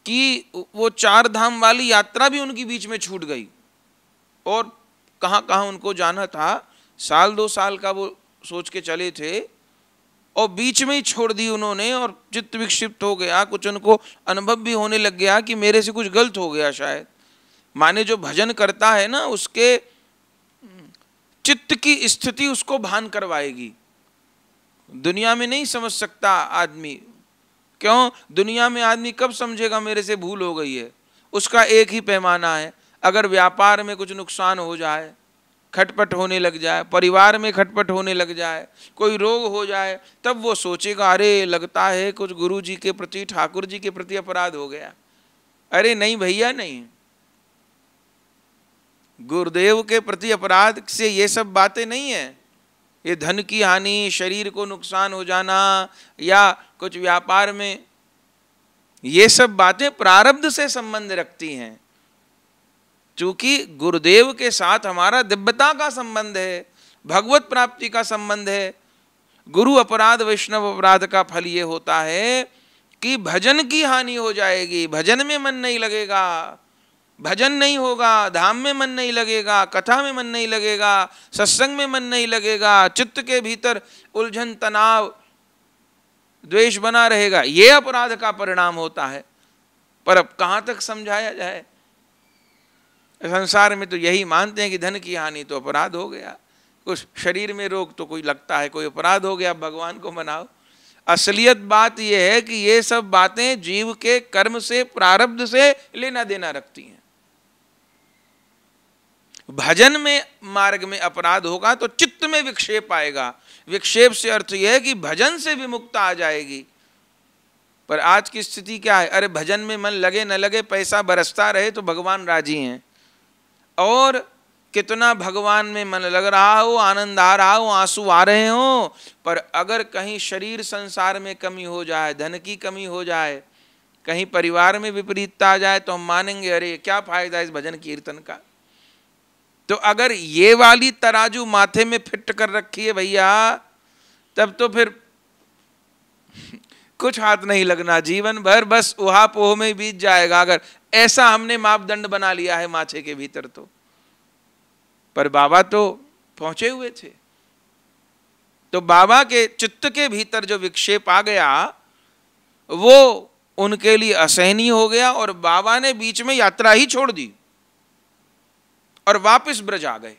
कि वो 4 धाम वाली यात्रा भी उनकी बीच में छूट गई और कहाँ कहाँ उनको जाना था, 1-2 साल का वो सोच के चले थे और बीच में ही छोड़ दी उन्होंने और चित्त विक्षिप्त हो गया। कुछ उनको अनुभव भी होने लग गया कि मेरे से कुछ गलत हो गया शायद। माने जो भजन करता है ना उसके चित्त की स्थिति उसको भान करवाएगी। दुनिया में नहीं समझ सकता आदमी, क्यों? दुनिया में आदमी कब समझेगा मेरे से भूल हो गई है? उसका एक ही पैमाना है, अगर व्यापार में कुछ नुकसान हो जाए, खटपट होने लग जाए, परिवार में खटपट होने लग जाए, कोई रोग हो जाए, तब वो सोचेगा अरे लगता है कुछ गुरु जी के प्रति ठाकुर जी के प्रति अपराध हो गया। अरे नहीं भैया नहीं, गुरुदेव के प्रति अपराध से ये सब बातें नहीं है। ये धन की हानि, शरीर को नुकसान हो जाना या कुछ व्यापार में, ये सब बातें प्रारब्ध से संबंध रखती हैं। चूंकि गुरुदेव के साथ हमारा दिव्यता का संबंध है, भगवत प्राप्ति का संबंध है। गुरु अपराध वैष्णव अपराध का फल ये होता है कि भजन की हानि हो जाएगी, भजन में मन नहीं लगेगा, भजन नहीं होगा, धाम में मन नहीं लगेगा, कथा में मन नहीं लगेगा, सत्संग में मन नहीं लगेगा, चित्त के भीतर उलझन तनाव द्वेष बना रहेगा। ये अपराध का परिणाम होता है। पर अब कहाँ तक समझाया जाए? संसार में तो यही मानते हैं कि धन की हानि तो अपराध हो गया, कुछ शरीर में रोग तो कोई लगता है कोई अपराध हो गया, भगवान को मनाओ। असलियत बात यह है कि ये सब बातें जीव के कर्म से, प्रारब्ध से लेना देना रखती हैं। भजन में मार्ग में अपराध होगा तो चित्त में विक्षेप आएगा। विक्षेप से अर्थ यह है कि भजन से विमुक्ता आ जाएगी। पर आज की स्थिति क्या है? अरे भजन में मन लगे न लगे, पैसा बरसता रहे तो भगवान राजी हैं। और कितना भगवान में मन लग रहा हो, आनंद आ रहा हो, आंसू आ रहे हो, पर अगर कहीं शरीर संसार में कमी हो जाए, धन की कमी हो जाए, कहीं परिवार में विपरीतता आ जाए तो हम मानेंगे अरे क्या फायदा इस भजन कीर्तन का। तो अगर ये वाली तराजू माथे में फिट कर रखी है भैया, तब तो फिर कुछ हाथ नहीं लगना, जीवन भर बस उहापोह में बीत जाएगा, अगर ऐसा हमने मापदंड बना लिया है माथे के भीतर तो। पर बाबा तो पहुंचे हुए थे, तो बाबा के चित्त के भीतर जो विक्षेप आ गया वो उनके लिए असहनीय हो गया और बाबा ने बीच में यात्रा ही छोड़ दी और वापस ब्रज आ गए।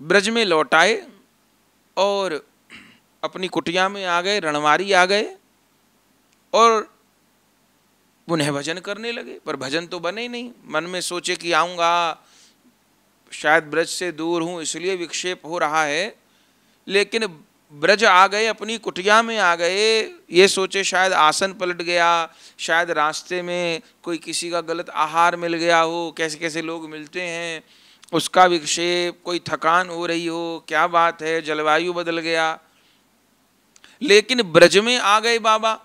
ब्रज में लौट आए और अपनी कुटिया में आ गए, रणवारी आ गए और पुनः भजन करने लगे। पर भजन तो बने ही नहीं। मन में सोचे कि आऊँगा, शायद ब्रज से दूर हूँ इसलिए विक्षेप हो रहा है, लेकिन ब्रज आ गए, अपनी कुटिया में आ गए, ये सोचे शायद आसन पलट गया, शायद रास्ते में कोई किसी का गलत आहार मिल गया हो, कैसे कैसे लोग मिलते हैं, उसका विक्षेप, कोई थकान हो रही हो, क्या बात है, जलवायु बदल गया। लेकिन ब्रज में आ गए बाबा,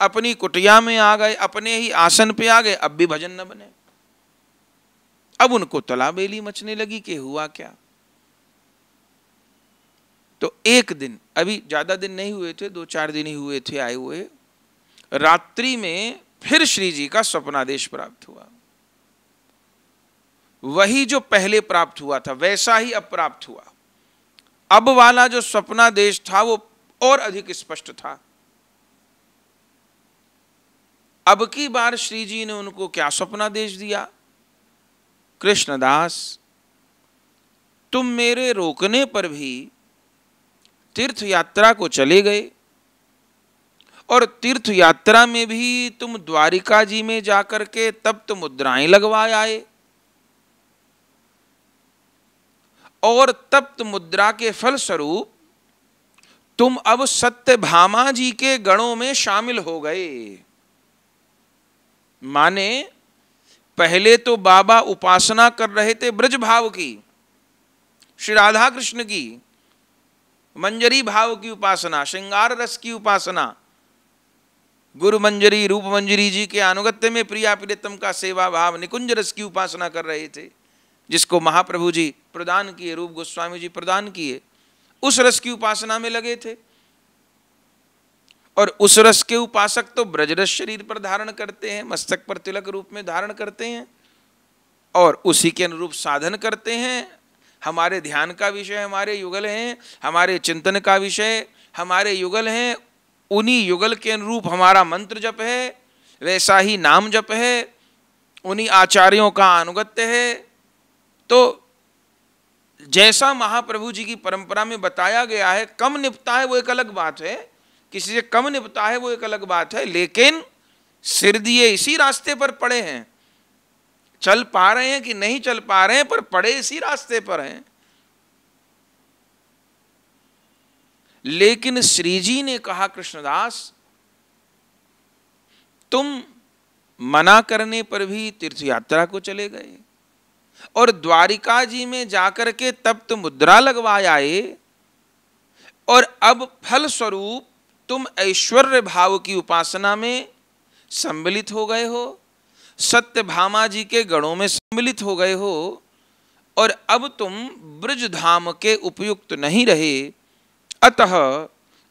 अपनी कुटिया में आ गए, अपने ही आसन पे आ गए, अब भी भजन न बने। अब उनको तलाबेली मचने लगी कि हुआ क्या। तो एक दिन, अभी ज्यादा दिन नहीं हुए थे, 2-4 दिन ही हुए थे आए हुए, रात्रि में फिर श्री जी का स्वप्नादेश प्राप्त हुआ। वही जो पहले प्राप्त हुआ था वैसा ही अब प्राप्त हुआ। अब वाला जो स्वप्नादेश था वो और अधिक स्पष्ट था। अब की बार श्री जी ने उनको क्या स्वप्नादेश दिया? कृष्णदास, तुम मेरे रोकने पर भी तीर्थ यात्रा को चले गए और तीर्थ यात्रा में भी तुम द्वारिका जी में जाकर के तप्त मुद्राएं लगवाए आए और तप्त मुद्रा के फलस्वरूप तुम अब सत्यभामा जी के गणों में शामिल हो गए। माने पहले तो बाबा उपासना कर रहे थे ब्रज भाव की, श्री राधा कृष्ण की, मंजरी भाव की उपासना, श्रृंगार रस की उपासना, गुरु मंजरी रूप मंजरी जी के अनुगत्य में प्रिया प्रियतम का सेवा भाव, निकुंज रस की उपासना कर रहे थे, जिसको महाप्रभु जी प्रदान किए, रूप गोस्वामी जी प्रदान किए। उस रस की उपासना में लगे थे और उस रस के उपासक तो ब्रजरस शरीर पर धारण करते हैं, मस्तक पर तिलक रूप में धारण करते हैं और उसी के अनुरूप साधन करते हैं। हमारे ध्यान का विषय हमारे युगल हैं, हमारे चिंतन का विषय हमारे युगल हैं, उन्हीं युगल के अनुरूप हमारा मंत्र जप है, वैसा ही नाम जप है, उन्हीं आचार्यों का अनुगत्य है। तो जैसा महाप्रभु जी की परंपरा में बताया गया है, कम निपटा है वो एक अलग बात है, किसी से कम निपटा है वो एक अलग बात है, लेकिन सिर दिए इसी रास्ते पर पड़े हैं। चल पा रहे हैं कि नहीं चल पा रहे हैं, पर पड़े इसी रास्ते पर हैं। लेकिन श्री जी ने कहा, कृष्णदास तुम मना करने पर भी तीर्थ यात्रा को चले गए और द्वारिका जी में जाकर के तप्त मुद्रा लगवाए आए और अब फल स्वरूप तुम ऐश्वर्य भाव की उपासना में सम्मिलित हो गए हो, सत्यभामा जी के गणों में सम्मिलित हो गए हो और अब तुम ब्रज धाम के उपयुक्त नहीं रहे, अतः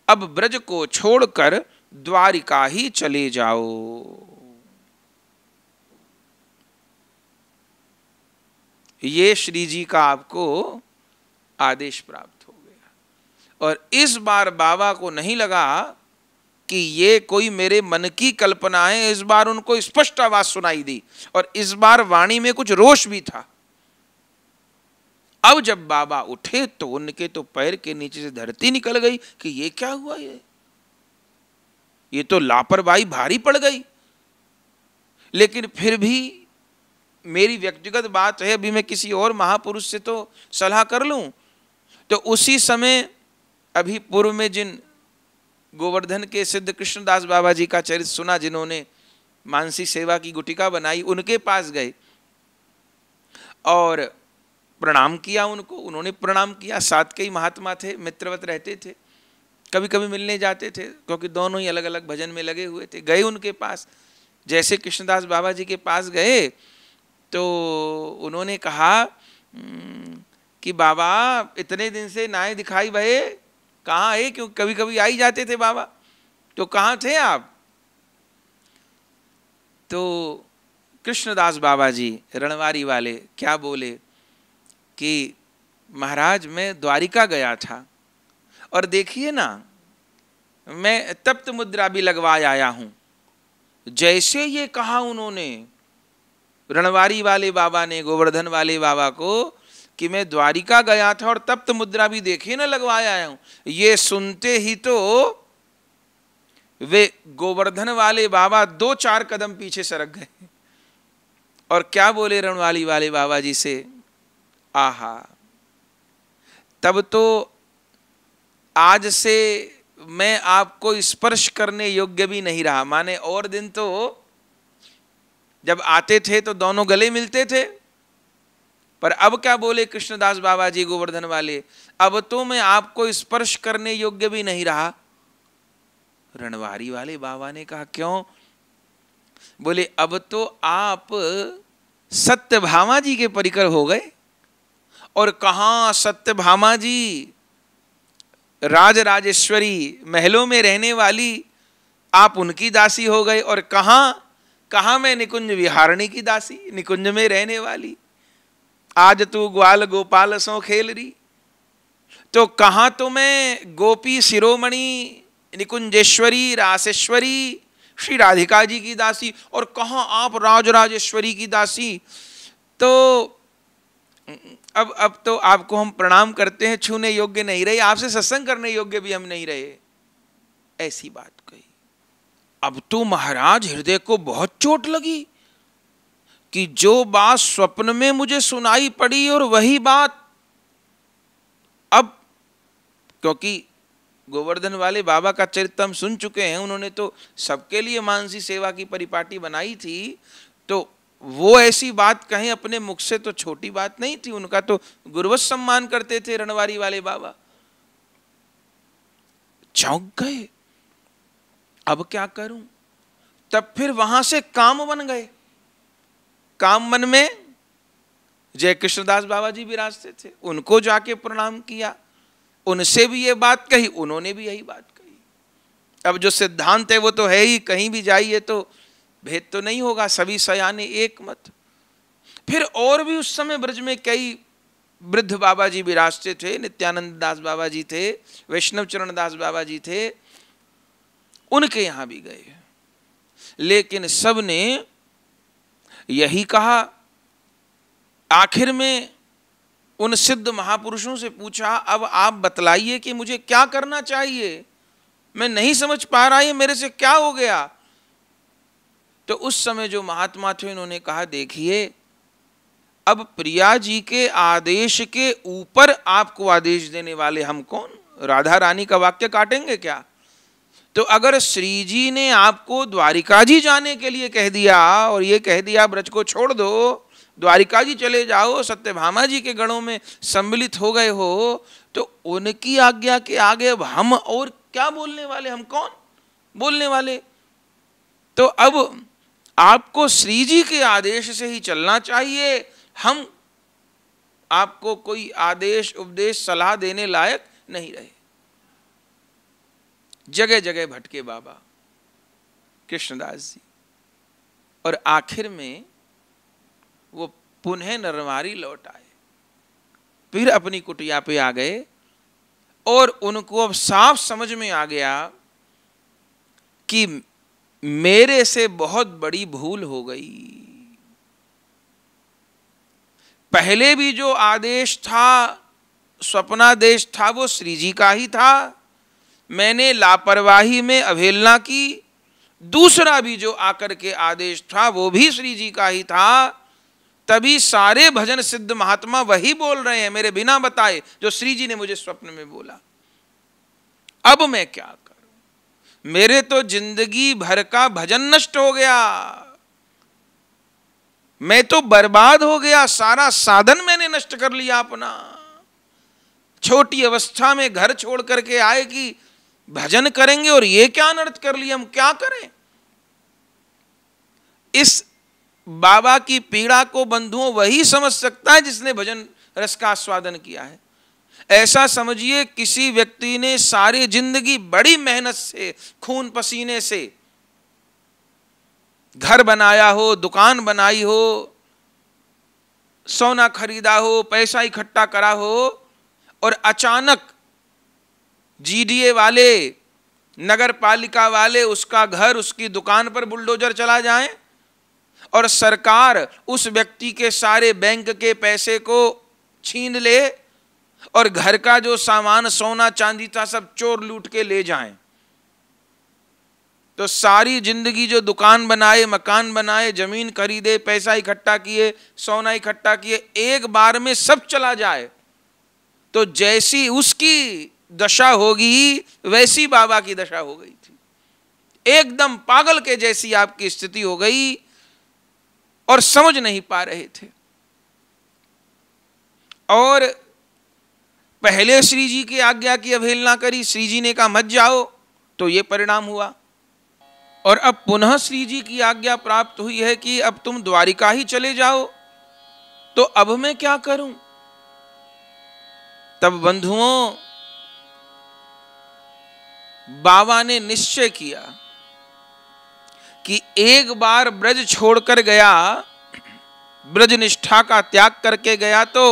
अब ब्रज को छोड़कर द्वारिका ही चले जाओ। ये श्री जी का आपको आदेश प्राप्त हो गया। और इस बार बाबा को नहीं लगा कि ये कोई मेरे मन की कल्पना है, इस बार उनको स्पष्ट आवाज सुनाई दी और इस बार वाणी में कुछ रोष भी था। अब जब बाबा उठे तो उनके तो पैर के नीचे से धरती निकल गई कि ये क्या हुआ, ये तो लापरवाही भारी पड़ गई। लेकिन फिर भी मेरी व्यक्तिगत बात है, अभी मैं किसी और महापुरुष से तो सलाह कर लूं। तो उसी समय अभी पूर्व में जिन गोवर्धन के सिद्ध कृष्णदास बाबा जी का चरित्र सुना, जिन्होंने मानसी सेवा की गुटिका बनाई, उनके पास गए और प्रणाम किया उनको। उन्होंने प्रणाम किया। साथ के ही महात्मा थे, मित्रवत रहते थे, कभी कभी मिलने जाते थे क्योंकि दोनों ही अलग अलग भजन में लगे हुए थे। गए उनके पास, जैसे कृष्णदास बाबा जी के पास गए तो उन्होंने कहा कि बाबा इतने दिन से नाए दिखाई भये, कहाँ है? क्यों कभी कभी आई जाते थे बाबा, तो कहाँ थे आप? तो कृष्णदास बाबा जी रणवारी वाले क्या बोले कि महाराज मैं द्वारिका गया था और देखिए ना, मैं तप्त मुद्रा भी लगवाए आया हूं। जैसे ये कहा उन्होंने, रणवारी वाले बाबा ने गोवर्धन वाले बाबा को, कि मैं द्वारिका गया था और तप्त मुद्रा भी देखिए ना लगवाया आया हूं, ये सुनते ही तो वे गोवर्धन वाले बाबा 2-4 कदम पीछे सरक गए और क्या बोले रणवारी वाले बाबा जी से, आहा, तब तो आज से मैं आपको स्पर्श करने योग्य भी नहीं रहा। माने और दिन तो जब आते थे तो दोनों गले मिलते थे, पर अब क्या बोले कृष्णदास बाबा जी गोवर्धन वाले, अब तो मैं आपको स्पर्श करने योग्य भी नहीं रहा। रणवारी वाले बाबा ने कहा क्यों? बोले अब तो आप सत्यभामा जी के परिकर हो गए। और कहाँ सत्यभामा जी राज राजेश्वरी महलों में रहने वाली, आप उनकी दासी हो गए। और कहाँ कहा मैं निकुंज विहारणी की दासी, निकुंज में रहने वाली, आज तू ग्वाल गोपाल सो खेल रही। तो कहा तो मैं गोपी शिरोमणि निकुंजेश्वरी रासेश्वरी श्री राधिका जी की दासी, और कहा आप राजराजेश्वरी की दासी। तो अब तो आपको हम प्रणाम करते हैं, छूने योग्य नहीं रहे, आपसे सत्संग करने योग्य भी हम नहीं रहे, ऐसी बात कही। अब तो महाराज हृदय को बहुत चोट लगी कि जो बात स्वप्न में मुझे सुनाई पड़ी और वही बात अब, क्योंकि गोवर्धन वाले बाबा का चरित्र हम सुन चुके हैं, उन्होंने तो सबके लिए मानसी सेवा की परिपाटी बनाई थी, तो वो ऐसी बात कहें अपने मुख से तो छोटी बात नहीं थी। उनका तो गुरुवत सम्मान करते थे रणवारी वाले बाबा। चौंक गए, अब क्या करूं। तब फिर वहां से काम बन गए। काम मन में जय कृष्णदास बाबा जी विराजते थे, उनको जाके प्रणाम किया, उनसे भी ये बात कही, उन्होंने भी यही बात कही। अब जो सिद्धांत है वो तो है ही, कहीं भी जाइए तो भेद तो नहीं होगा, सभी सयाने एक मत। फिर और भी उस समय ब्रज में कई वृद्ध बाबा जी विराजते थे, नित्यानंद दास बाबा जी थे, वैष्णव चरण दास बाबा जी थे, उनके यहां भी गए, लेकिन सब ने यही कहा। आखिर में उन सिद्ध महापुरुषों से पूछा, अब आप बतलाइए कि मुझे क्या करना चाहिए, मैं नहीं समझ पा रहा, ये मेरे से क्या हो गया। तो उस समय जो महात्मा थे उन्होंने कहा, देखिए अब प्रिया जी के आदेश के ऊपर आपको आदेश देने वाले हम कौन, राधा रानी का वाक्य काटेंगे क्या। तो अगर श्री जी ने आपको द्वारिका जी जाने के लिए कह दिया और ये कह दिया ब्रज को छोड़ दो, द्वारिका जी चले जाओ, सत्यभामा जी के गणों में सम्मिलित हो गए हो, तो उनकी आज्ञा के आगे अब हम और क्या बोलने वाले, हम कौन बोलने वाले। तो अब आपको श्री जी के आदेश से ही चलना चाहिए, हम आपको कोई आदेश उपदेश सलाह देने लायक नहीं रहे। जगह जगह भटके बाबा कृष्णदास जी, और आखिर में वो पुनः नरवारी लौट आए, फिर अपनी कुटिया पे आ गए, और उनको अब साफ समझ में आ गया कि मेरे से बहुत बड़ी भूल हो गई। पहले भी जो आदेश था, स्वप्नादेश था, वो श्री जी का ही था, मैंने लापरवाही में अवहेलना की। दूसरा भी जो आकर के आदेश था वो भी श्री जी का ही था, तभी सारे भजन सिद्ध महात्मा वही बोल रहे हैं मेरे बिना बताए, जो श्री जी ने मुझे स्वप्न में बोला। अब मैं क्या करूं, मेरे तो जिंदगी भर का भजन नष्ट हो गया, मैं तो बर्बाद हो गया, सारा साधन मैंने नष्ट कर लिया अपना। छोटी अवस्था में घर छोड़ करके आए कि भजन करेंगे, और ये क्या अनर्थ कर लिया, हम क्या करें। इस बाबा की पीड़ा को बंधुओं वही समझ सकता है जिसने भजन रस का आस्वादन किया है। ऐसा समझिए किसी व्यक्ति ने सारी जिंदगी बड़ी मेहनत से, खून पसीने से घर बनाया हो, दुकान बनाई हो, सोना खरीदा हो, पैसा इकट्ठा करा हो, और अचानक जीडीए वाले, नगर पालिका वाले उसका घर, उसकी दुकान पर बुलडोजर चला जाए और सरकार उस व्यक्ति के सारे बैंक के पैसे को छीन ले और घर का जो सामान सोना चांदी था सब चोर लूट के ले जाएं। तो सारी जिंदगी जो दुकान बनाए, मकान बनाए, जमीन खरीदे, पैसा इकट्ठा किए, सोना इकट्ठा किए, एक बार में सब चला जाए, तो जैसी उसकी दशा होगी वैसी बाबा की दशा हो गई थी। एकदम पागल के जैसी आपकी स्थिति हो गई और समझ नहीं पा रहे थे। और पहले श्री जी की आज्ञा की अवहेलना करी, श्री जी ने कहा मत जाओ, तो ये परिणाम हुआ। और अब पुनः श्री जी की आज्ञा प्राप्त हुई है कि अब तुम द्वारिका ही चले जाओ, तो अब मैं क्या करूं। तब बंधुओं बाबा ने निश्चय किया कि एक बार ब्रज छोड़कर गया, ब्रज निष्ठा का त्याग करके गया तो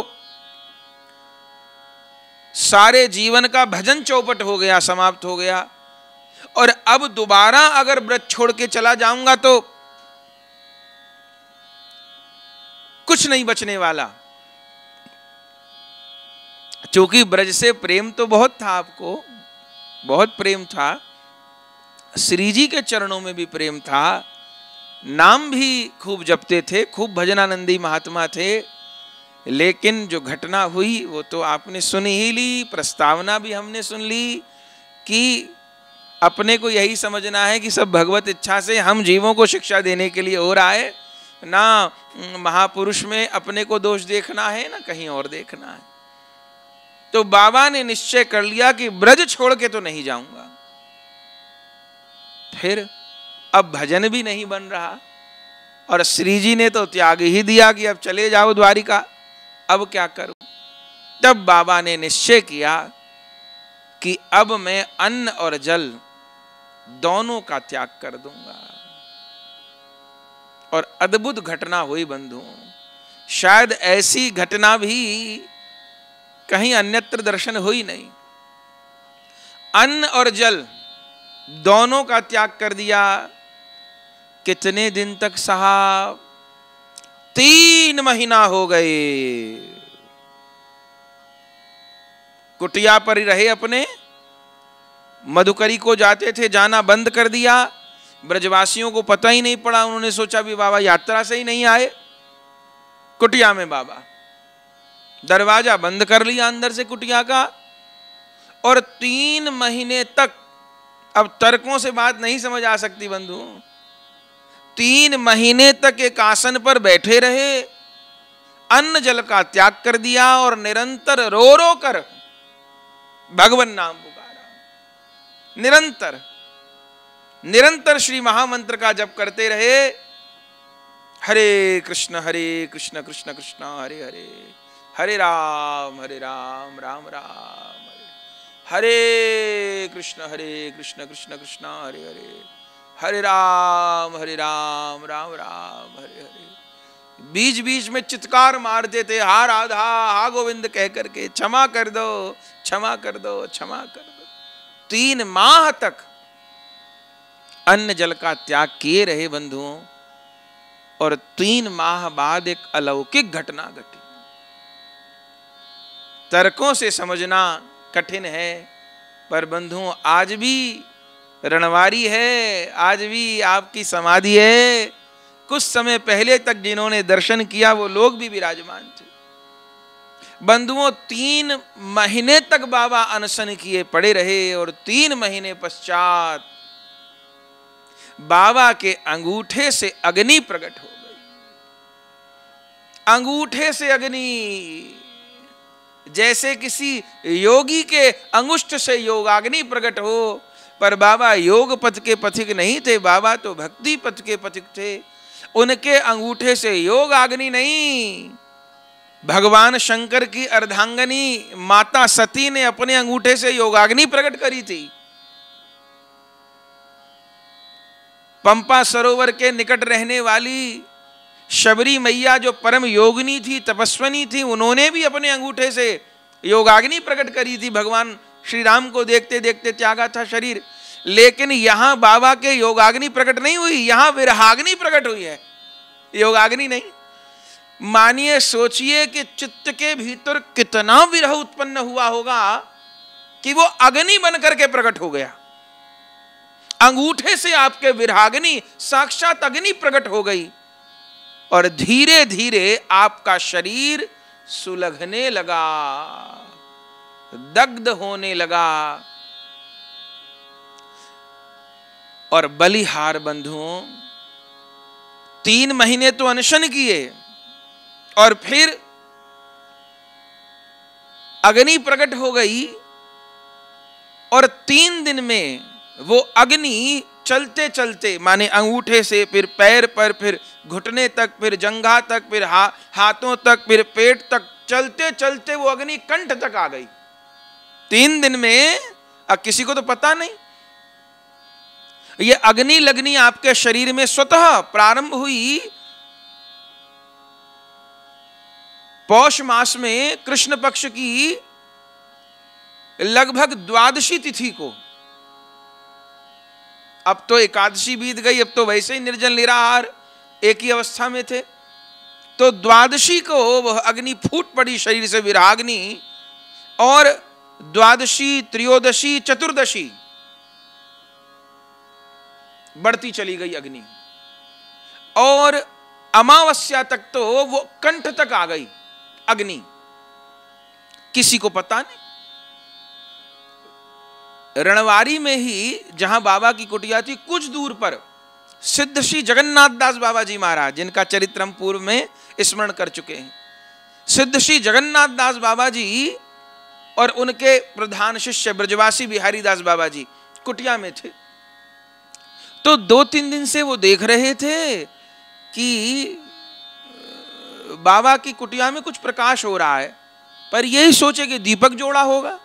सारे जीवन का भजन चौपट हो गया, समाप्त हो गया। और अब दोबारा अगर ब्रज छोड़ के चला जाऊंगा तो कुछ नहीं बचने वाला। क्योंकि ब्रज से प्रेम तो बहुत था, आपको बहुत प्रेम था, श्री जी के चरणों में भी प्रेम था, नाम भी खूब जपते थे, खूब भजनानंदी महात्मा थे। लेकिन जो घटना हुई वो तो आपने सुन ही ली, प्रस्तावना भी हमने सुन ली कि अपने को यही समझना है कि सब भगवत इच्छा से हम जीवों को शिक्षा देने के लिए हो रहा है, ना महापुरुष में अपने को दोष देखना है ना कहीं और देखना है। तो बाबा ने निश्चय कर लिया कि ब्रज छोड़ के तो नहीं जाऊंगा। फिर अब भजन भी नहीं बन रहा और श्री जी ने तो त्याग ही दिया कि अब चले जाओ द्वारिका, अब क्या करूं। तब बाबा ने निश्चय किया कि अब मैं अन्न और जल दोनों का त्याग कर दूंगा। और अद्भुत घटना हुई बंधुओं, शायद ऐसी घटना भी कहीं अन्यत्र दर्शन हुई नहीं। अन्न और जल दोनों का त्याग कर दिया। कितने दिन तक साहब? 3 महीना हो गए। कुटिया पर ही रहे, अपने मधुकरी को जाते थे, जाना बंद कर दिया। ब्रजवासियों को पता ही नहीं पड़ा, उन्होंने सोचा भी बाबा यात्रा से ही नहीं आए। कुटिया में बाबा, दरवाजा बंद कर लिया अंदर से कुटिया का। और 3 महीने तक, अब तर्कों से बात नहीं समझ आ सकती बंधु, 3 महीने तक एक आसन पर बैठे रहे, अन्न जल का त्याग कर दिया और निरंतर रो रो कर भगवान नाम पुकारा। निरंतर निरंतर श्री महामंत्र का जप करते रहे। हरे कृष्ण कृष्ण कृष्ण हरे हरे, हरे राम राम राम हरे, हरे कृष्ण कृष्ण कृष्ण हरे हरे, हरे राम राम राम हरे हरे। बीच बीच में चित्कार मारते थे, हा राधा हा गोविंद कह करके, क्षमा कर दो क्षमा कर दो क्षमा कर दो। 3 माह तक अन्न जल का त्याग किए रहे बंधुओं। और 3 माह बाद एक अलौकिक घटना घटी। तर्कों से समझना कठिन है, पर बंधुओं आज भी रणवारी है, आज भी आपकी समाधि है। कुछ समय पहले तक जिन्होंने दर्शन किया वो लोग भी विराजमान थे। बंधुओं 3 महीने तक बाबा अनशन किए पड़े रहे और 3 महीने पश्चात बाबा के अंगूठे से अग्नि प्रकट हो गई। अंगूठे से अग्नि, जैसे किसी योगी के अंगुष्ठ से योगाग्नि प्रकट हो। पर बाबा योग पथ के पथिक नहीं थे, बाबा तो भक्ति पथ के पथिक थे। उनके अंगूठे से योगाग्नि नहीं, भगवान शंकर की अर्धांगनी माता सती ने अपने अंगूठे से योगाग्नि प्रकट करी थी। पंपा सरोवर के निकट रहने वाली शबरी मैया जो परम योगिनी थी, तपस्विनी थी, उन्होंने भी अपने अंगूठे से योगाग्नि प्रकट करी थी। भगवान श्री राम को देखते देखते त्यागा था शरीर। लेकिन यहां बाबा के योगाग्नि प्रकट नहीं हुई, यहां विरहाग्नि प्रकट हुई है, योगाग्नि नहीं। मानिए, सोचिए कि चित्त के भीतर कितना विरह उत्पन्न हुआ होगा कि वो अग्नि बन करके प्रकट हो गया। अंगूठे से आपके विरहाग्नि, साक्षात अग्नि प्रकट हो गई और धीरे धीरे आपका शरीर सुलगने लगा, दग्ध होने लगा। और बलिहार बंधुओं 3 महीने तो अनशन किए और फिर अग्नि प्रकट हो गई और 3 दिन में वो अग्नि चलते चलते, माने अंगूठे से फिर पैर पर, फिर घुटने तक, फिर जंघा तक, फिर हाथों तक, फिर पेट तक, चलते चलते वो अग्नि कंठ तक आ गई 3 दिन में। अब किसी को तो पता नहीं। ये अग्नि लगनी आपके शरीर में स्वतः प्रारंभ हुई पौष मास में कृष्ण पक्ष की लगभग द्वादशी तिथि को। अब तो एकादशी बीत गई, अब तो वैसे ही निर्जल निराहार एक ही अवस्था में थे। तो द्वादशी को वह अग्नि फूट पड़ी शरीर से, विराग्नि, और द्वादशी, त्रयोदशी, चतुर्दशी बढ़ती चली गई अग्नि, और अमावस्या तक तो वो कंठ तक आ गई अग्नि। किसी को पता नहीं। रणवारी में ही जहां बाबा की कुटिया थी, कुछ दूर पर सिद्ध श्री जगन्नाथ दास बाबा जी महाराज, जिनका चरित्र हम पूर्व में स्मरण कर चुके हैं, सिद्ध श्री जगन्नाथ दास बाबा जी और उनके प्रधान शिष्य ब्रजवासी बिहारी दास बाबा जी कुटिया में थे। तो 2-3 दिन से वो देख रहे थे कि बाबा की कुटिया में कुछ प्रकाश हो रहा है, पर यही सोचे कि दीपक जोड़ा होगा,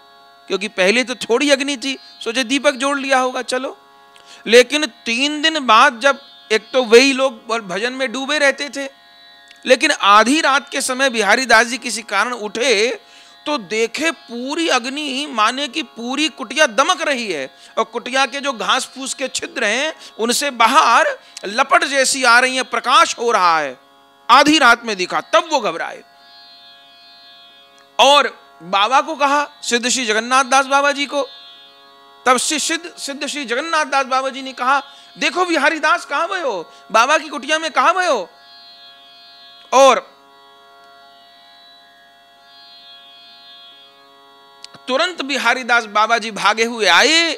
क्योंकि पहले तो थोड़ी अग्नि थी, सोचे दीपक जोड़ लिया होगा चलो। लेकिन 3 दिन बाद, जब एक तो वही लोग भजन में डूबे रहते थे, लेकिन आधी रात के समय बिहारी दास जी किसी कारण उठे तो देखे पूरी अग्नि, माने कि पूरी कुटिया दमक रही है, और कुटिया के जो घास फूस के छिद्र हैं उनसे बाहर लपट जैसी आ रही है, प्रकाश हो रहा है। आधी रात में दिखा, तब वो घबराए और बाबा को कहा, सिद्ध श्री जगन्नाथ दास बाबा जी को। तब सिद्ध श्री जगन्नाथ दास बाबा जी ने कहा, देखो बिहारी दास कहां गए हो, बाबा की कुटिया में कहां गए हो। और तुरंत बिहारी दास बाबा जी भागे हुए आए,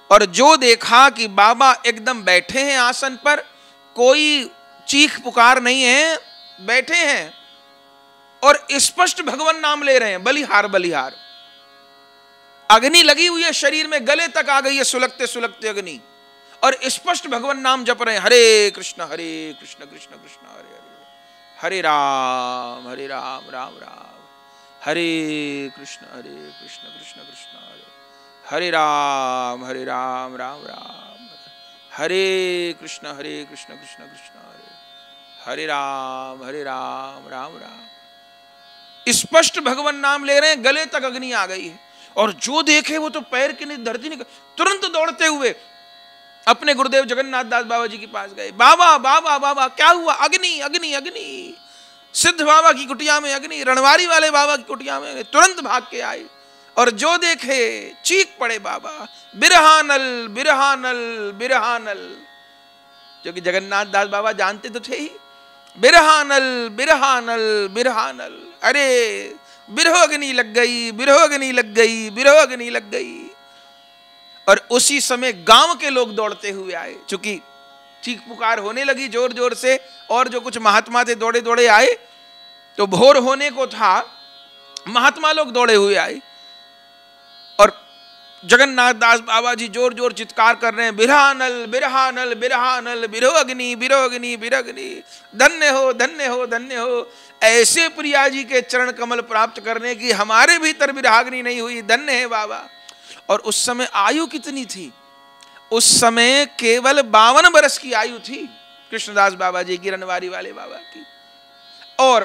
और जो देखा कि बाबा एकदम बैठे हैं आसन पर, कोई चीख पुकार नहीं है, बैठे हैं और स्पष्ट भगवान नाम ले रहे हैं, बलिहार बलिहार। अग्नि लगी हुई है शरीर में, गले तक आ गई है सुलगते सुलगते अग्नि, और स्पष्ट भगवान नाम जप रहे हैं, हरे कृष्ण कृष्ण कृष्ण हरे हरे, हरे राम राम राम, हरे कृष्ण कृष्ण कृष्ण हरे राम राम राम, हरे कृष्ण कृष्ण कृष्ण हरे राम राम राम। स्पष्ट भगवान नाम ले रहे हैं, गले तक अग्नि आ गई है, और जो देखे वो तो पैर के नहीं धरती नहीं, तुरंत दौड़ते हुए अपने गुरुदेव जगन्नाथ दास बाबा जी के पास गए। बाबा बाबा बाबा क्या हुआ? अग्नि अग्नि अग्नि, सिद्ध बाबा की कुटिया में अग्नि, रणवारी वाले बाबा की कुटिया में अग्नि। तुरंत भाग के आए और जो देखे चीख पड़े बाबा, बिरहानल बिरहानल बिरहानल, जो कि जगन्नाथ दास बाबा जानते तो थे ही, बिरहानल बिरहानल बिरहानल, अरे बिरहो अग्नि लग गई, बिरहो अग्नि लग गई, बिरहो अग्नि लग गई। और उसी समय गांव के लोग दौड़ते हुए आए, चूंकि चीख पुकार होने लगी जोर जोर से, और जो कुछ महात्मा थे दौड़े दौड़े आए, तो भोर होने को था, महात्मा लोग दौड़े हुए आए, और जगन्नाथ दास बाबा जी जोर जोर चित्कार कर रहे हैं, बिरहानल बिरहानल बिरहानल, बिरहो अग्नि बिरहो अग्नि बिरहो अग्नि, धन्य हो धन्य हो धन्य हो, ऐसे प्रिया जी के चरण कमल प्राप्त करने की हमारे भीतर बिरहाग्नि नहीं हुई, धन्य है बाबा। और उस समय आयु कितनी थी? उस समय केवल 52 वर्ष की आयु थी कृष्णदास बाबा जी की, रणवारी वाले बाबा की। और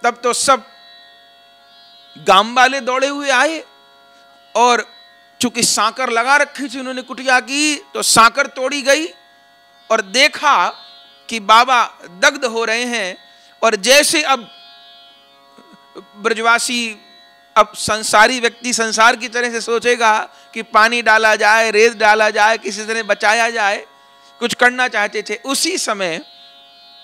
तब तो सब गांव वाले दौड़े हुए आए, और चूंकि सांकर लगा रखी थी उन्होंने कुटिया की, तो सांकर तोड़ी गई, और देखा कि बाबा दग्ध हो रहे हैं। और जैसे अब ब्रजवासी, अब संसारी व्यक्ति संसार की तरह से सोचेगा कि पानी डाला जाए, रेत डाला जाए, किसी तरह बचाया जाए, कुछ करना चाहते थे। उसी समय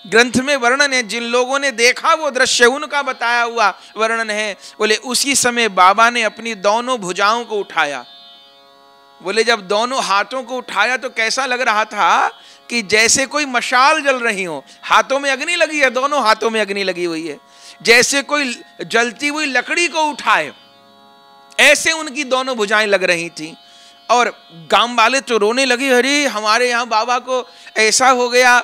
ग्रंथ में वर्णन है, जिन लोगों ने देखा वो दृश्य उनका बताया हुआ वर्णन है। बोले उसी समय बाबा ने अपनी दोनों भुजाओं को उठाया। बोले जब दोनों हाथों को उठाया तो कैसा लग रहा था कि जैसे कोई मशाल जल रही हो, हाथों में अग्नि लगी है, दोनों हाथों में अग्नि लगी हुई है, जैसे कोई जलती हुई लकड़ी को उठाए, ऐसे उनकी दोनों भुजाएं लग रही थी। और गांव वाले तो रोने लगे, अरे हमारे यहाँ बाबा को ऐसा हो गया,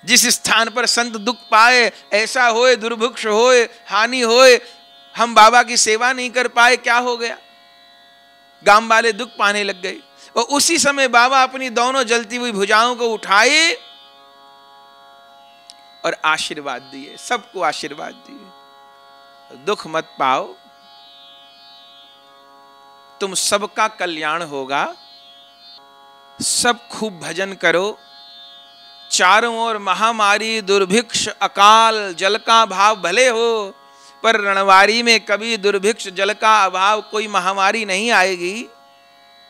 जिस स्थान पर संत दुख पाए, ऐसा होए, दुर्भिक्ष होए, हानि होए, हम बाबा की सेवा नहीं कर पाए, क्या हो गया? गांव वाले दुख पाने लग गए। और उसी समय बाबा अपनी दोनों जलती हुई भुजाओं को उठाए और आशीर्वाद दिए, सबको आशीर्वाद दिए, दुख मत पाओ, तुम सबका कल्याण होगा, सब खूब भजन करो, चारों ओर महामारी दुर्भिक्ष अकाल जल का भाव भले हो, पर रणवारी में कभी दुर्भिक्ष जल का अभाव कोई महामारी नहीं आएगी।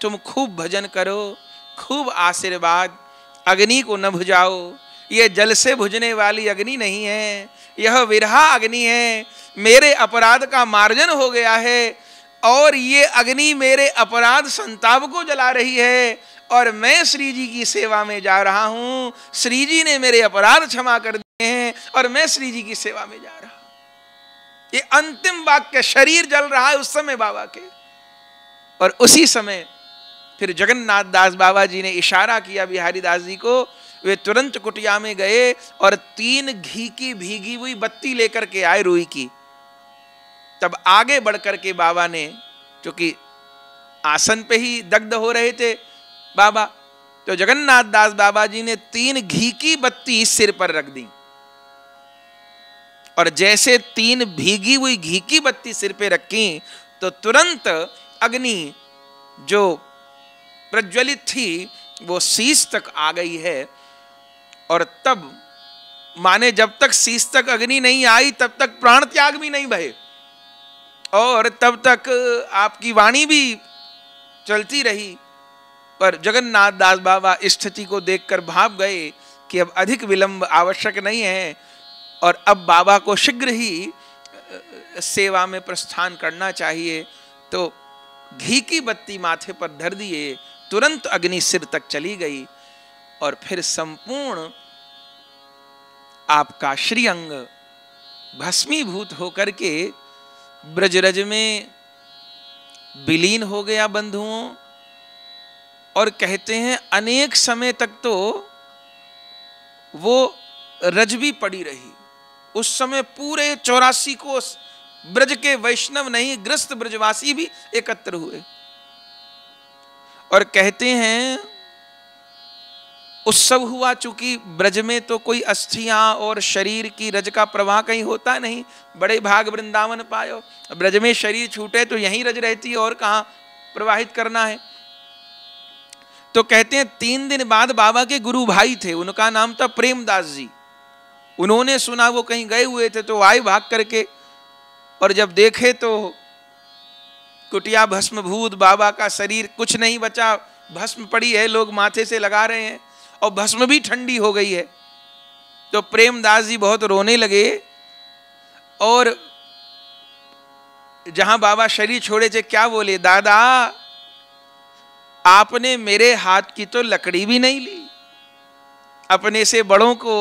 तुम खूब भजन करो, खूब आशीर्वाद, अग्नि को न बुझाओ, ये जल से बुझने वाली अग्नि नहीं है, यह विरहा अग्नि है, मेरे अपराध का मार्जन हो गया है और ये अग्नि मेरे अपराध संताप को जला रही है और मैं श्री जी की सेवा में जा रहा हूं, श्री जी ने मेरे अपराध क्षमा कर दिए हैं और मैं श्री जी की सेवा में जा रहा हूं। ये अंतिम वाक्य, शरीर जल रहा है उस समय बाबा के। और उसी समय फिर जगन्नाथ दास बाबा जी ने इशारा किया बिहारी दास जी को, वे तुरंत कुटिया में गए और 3 घी की भीगी हुई बत्ती लेकर के आए रुई की। तब आगे बढ़कर के बाबा ने, क्योंकि आसन पे ही दग्ध हो रहे थे बाबा, तो जगन्नाथ दास बाबा जी ने 3 घी की बत्ती सिर पर रख दी और जैसे 3 भीगी हुई घी की बत्ती सिर पे रखी तो तुरंत अग्नि जो प्रज्वलित थी वो शीश तक आ गई है। और तब माने जब तक शीश तक अग्नि नहीं आई तब तक प्राण त्याग भी नहीं भये और तब तक आपकी वाणी भी चलती रही। पर जगन्नाथ दास बाबा स्थिति को देखकर भाप गए कि अब अधिक विलंब आवश्यक नहीं है और अब बाबा को शीघ्र ही सेवा में प्रस्थान करना चाहिए। तो घी की बत्ती माथे पर धर दिए, तुरंत अग्नि सिर तक चली गई और फिर संपूर्ण आपका श्रीअंग भस्मीभूत होकर के ब्रजरज में विलीन हो गया बंधुओं। और कहते हैं अनेक समय तक तो वो रज भी पड़ी रही। उस समय पूरे 84 कोस ब्रज के वैष्णव नहीं, ग्रस्त ब्रजवासी भी एकत्र हुए और कहते हैं उत्सव हुआ। चूंकि ब्रज में तो कोई अस्थियां और शरीर की रज का प्रवाह कहीं होता नहीं, बड़े भाग वृंदावन पायो, ब्रज में शरीर छूटे तो यहीं रज रहती है और कहां प्रवाहित करना है। तो कहते हैं 3 दिन बाद बाबा के गुरु भाई थे, उनका नाम था प्रेमदास जी। उन्होंने सुना वो कहीं गए हुए थे तो आए भाग करके और जब देखे तो कुटिया भस्मभूत, बाबा का शरीर कुछ नहीं बचा, भस्म पड़ी है, लोग माथे से लगा रहे हैं और भस्म भी ठंडी हो गई है। तो प्रेमदास जी बहुत रोने लगे और जहां बाबा शरीर छोड़े थे क्या बोले, दादा आपने मेरे हाथ की तो लकड़ी भी नहीं ली, अपने से बड़ों को,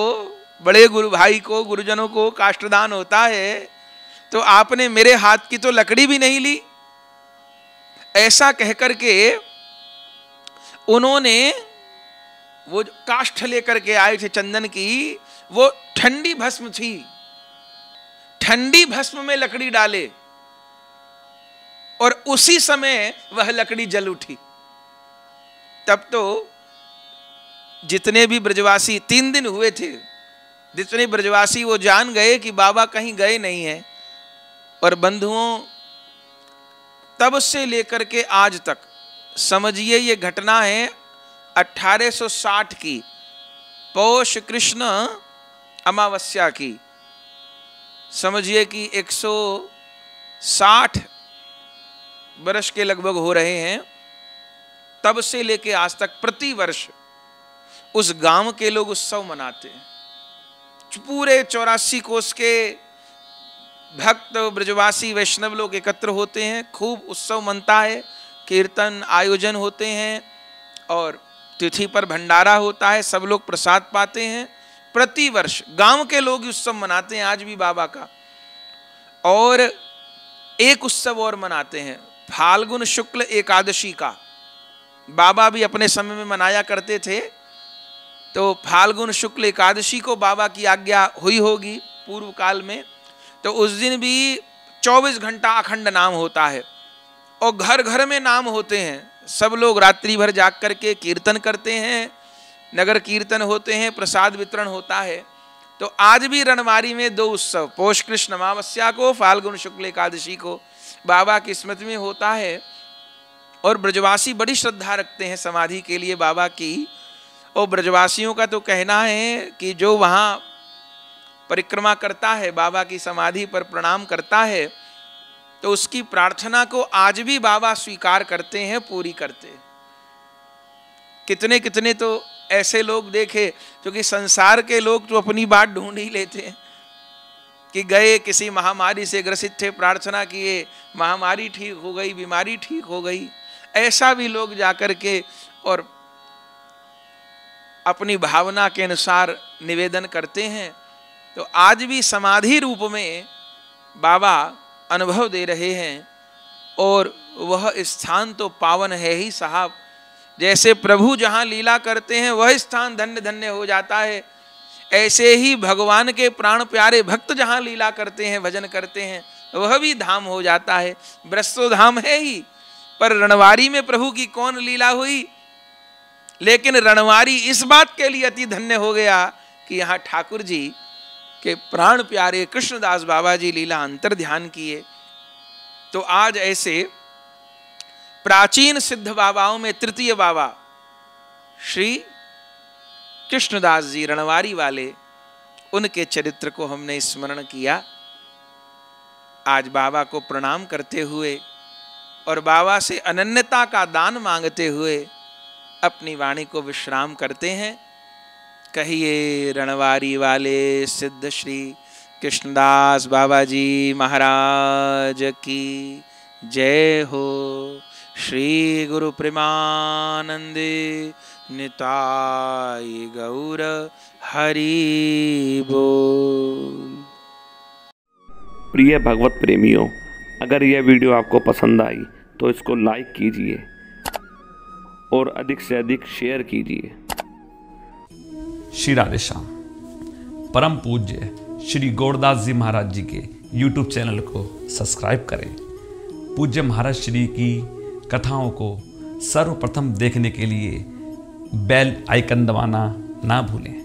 बड़े गुरु भाई को, गुरुजनों को काष्ठदान होता है, तो आपने मेरे हाथ की तो लकड़ी भी नहीं ली। ऐसा कहकर के उन्होंने वो काष्ठ लेकर के आए थे चंदन की, वो ठंडी भस्म थी, ठंडी भस्म में लकड़ी डाले और उसी समय वह लकड़ी जल उठी। तब तो जितने भी ब्रजवासी 3 दिन हुए थे, जितने ब्रजवासी वो जान गए कि बाबा कहीं गए नहीं हैं। और बंधुओं तब से लेकर के आज तक समझिए ये घटना है 1860 की, पौष कृष्ण अमावस्या की। समझिए कि 160 वर्ष के लगभग हो रहे हैं। तब से लेके आज तक प्रति वर्ष उस गांव के लोग उत्सव मनाते हैं। पूरे 84 कोस के भक्त ब्रजवासी वैष्णव लोग एकत्र होते हैं, खूब उत्सव मनता है, कीर्तन आयोजन होते हैं और तिथि पर भंडारा होता है, सब लोग प्रसाद पाते हैं। प्रति वर्ष गांव के लोग उत्सव मनाते हैं आज भी बाबा का। और एक उत्सव और मनाते हैं फाल्गुन शुक्ल एकादशी का, बाबा भी अपने समय में मनाया करते थे। तो फाल्गुन शुक्ल एकादशी को बाबा की आज्ञा हुई होगी पूर्व काल में, तो उस दिन भी 24 घंटा अखंड नाम होता है। और घर घर में नाम होते हैं। सब लोग रात्रि भर जाग करके कीर्तन करते हैं, नगर कीर्तन होते हैं, प्रसाद वितरण होता है। तो आज भी रणवारी में 2 उत्सव, पौष कृष्ण अमावस्या को, फाल्गुन शुक्ल एकादशी को बाबा की स्मृति में होता है। और ब्रजवासी बड़ी श्रद्धा रखते हैं समाधि के लिए बाबा की। और ब्रजवासियों का तो कहना है कि जो वहाँ परिक्रमा करता है, बाबा की समाधि पर प्रणाम करता है, तो उसकी प्रार्थना को आज भी बाबा स्वीकार करते हैं, पूरी करते हैं। कितने कितने तो ऐसे लोग देखे, क्योंकि संसार के लोग तो अपनी बात ढूंढ ही लेते हैं कि गए किसी महामारी से ग्रसित थे, प्रार्थना किए, महामारी ठीक हो गई, बीमारी ठीक हो गई। ऐसा भी लोग जाकर के और अपनी भावना के अनुसार निवेदन करते हैं। तो आज भी समाधि रूप में बाबा अनुभव दे रहे हैं। और वह स्थान तो पावन है ही साहब। जैसे प्रभु जहाँ लीला करते हैं वह स्थान धन्य धन्य हो जाता है, ऐसे ही भगवान के प्राण प्यारे भक्त जहाँ लीला करते हैं, भजन करते हैं, वह भी धाम हो जाता है। ब्रज तो धाम है ही, पर रणवारी में प्रभु की कौन लीला हुई। लेकिन रणवारी इस बात के लिए अति धन्य हो गया कि यहाँ ठाकुर जी के प्राण प्यारे कृष्णदास बाबा जी लीला अंतर ध्यान किए। तो आज ऐसे प्राचीन सिद्ध बाबाओं में तृतीय बाबा श्री कृष्णदास जी रणवारी वाले, उनके चरित्र को हमने स्मरण किया। आज बाबा को प्रणाम करते हुए और बाबा से अनन्यता का दान मांगते हुए अपनी वाणी को विश्राम करते हैं। कहिए रणवारी वाले सिद्ध श्री कृष्णदास बाबा जी महाराज की जय हो। श्री गुरु प्रेमानंदे निताय गौर हरि बोल। प्रिय भगवत प्रेमियों, अगर यह वीडियो आपको पसंद आई तो इसको लाइक कीजिए और अधिक से अधिक शेयर कीजिए। श्री राधे श्याम। परम पूज्य श्री गौरदास जी महाराज जी के YouTube चैनल को सब्सक्राइब करें। पूज्य महाराज श्री की कथाओं को सर्वप्रथम देखने के लिए बेल आइकन दबाना ना भूलें।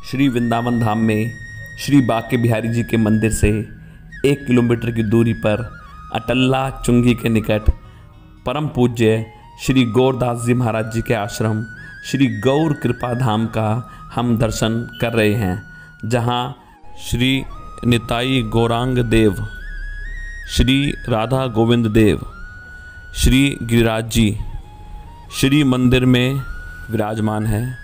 श्री वृंदावन धाम में श्री बांके बिहारी जी के मंदिर से 1 किलोमीटर की दूरी पर अटल्ला चुंगी के निकट परम पूज्य श्री गौरदास जी महाराज जी के आश्रम श्री गौर कृपा धाम का हम दर्शन कर रहे हैं, जहां श्री निताई गौरांग देव, श्री राधा गोविंद देव, श्री गिरिराज जी श्री मंदिर में विराजमान है,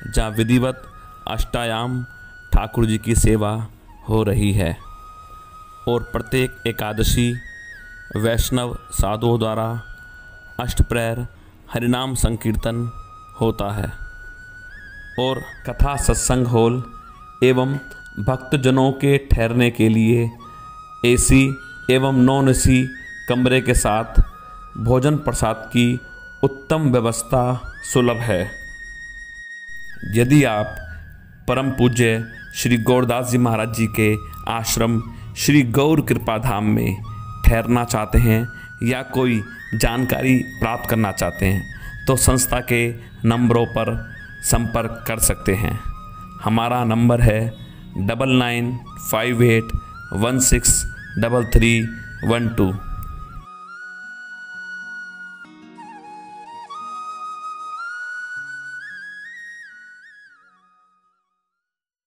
जहाँ विधिवत अष्टायाम ठाकुर जी की सेवा हो रही है। और प्रत्येक एकादशी वैष्णव साधुओं द्वारा अष्टप्रहर हरिनाम संकीर्तन होता है। और कथा सत्संग हॉल एवं भक्तजनों के ठहरने के लिए एसी एवं नॉन एसी कमरे के साथ भोजन प्रसाद की उत्तम व्यवस्था सुलभ है। यदि आप परम पूज्य श्री गौरदास जी महाराज जी के आश्रम श्री गौर कृपा धाम में ठहरना चाहते हैं या कोई जानकारी प्राप्त करना चाहते हैं तो संस्था के नंबरों पर संपर्क कर सकते हैं। हमारा नंबर है 9958163312।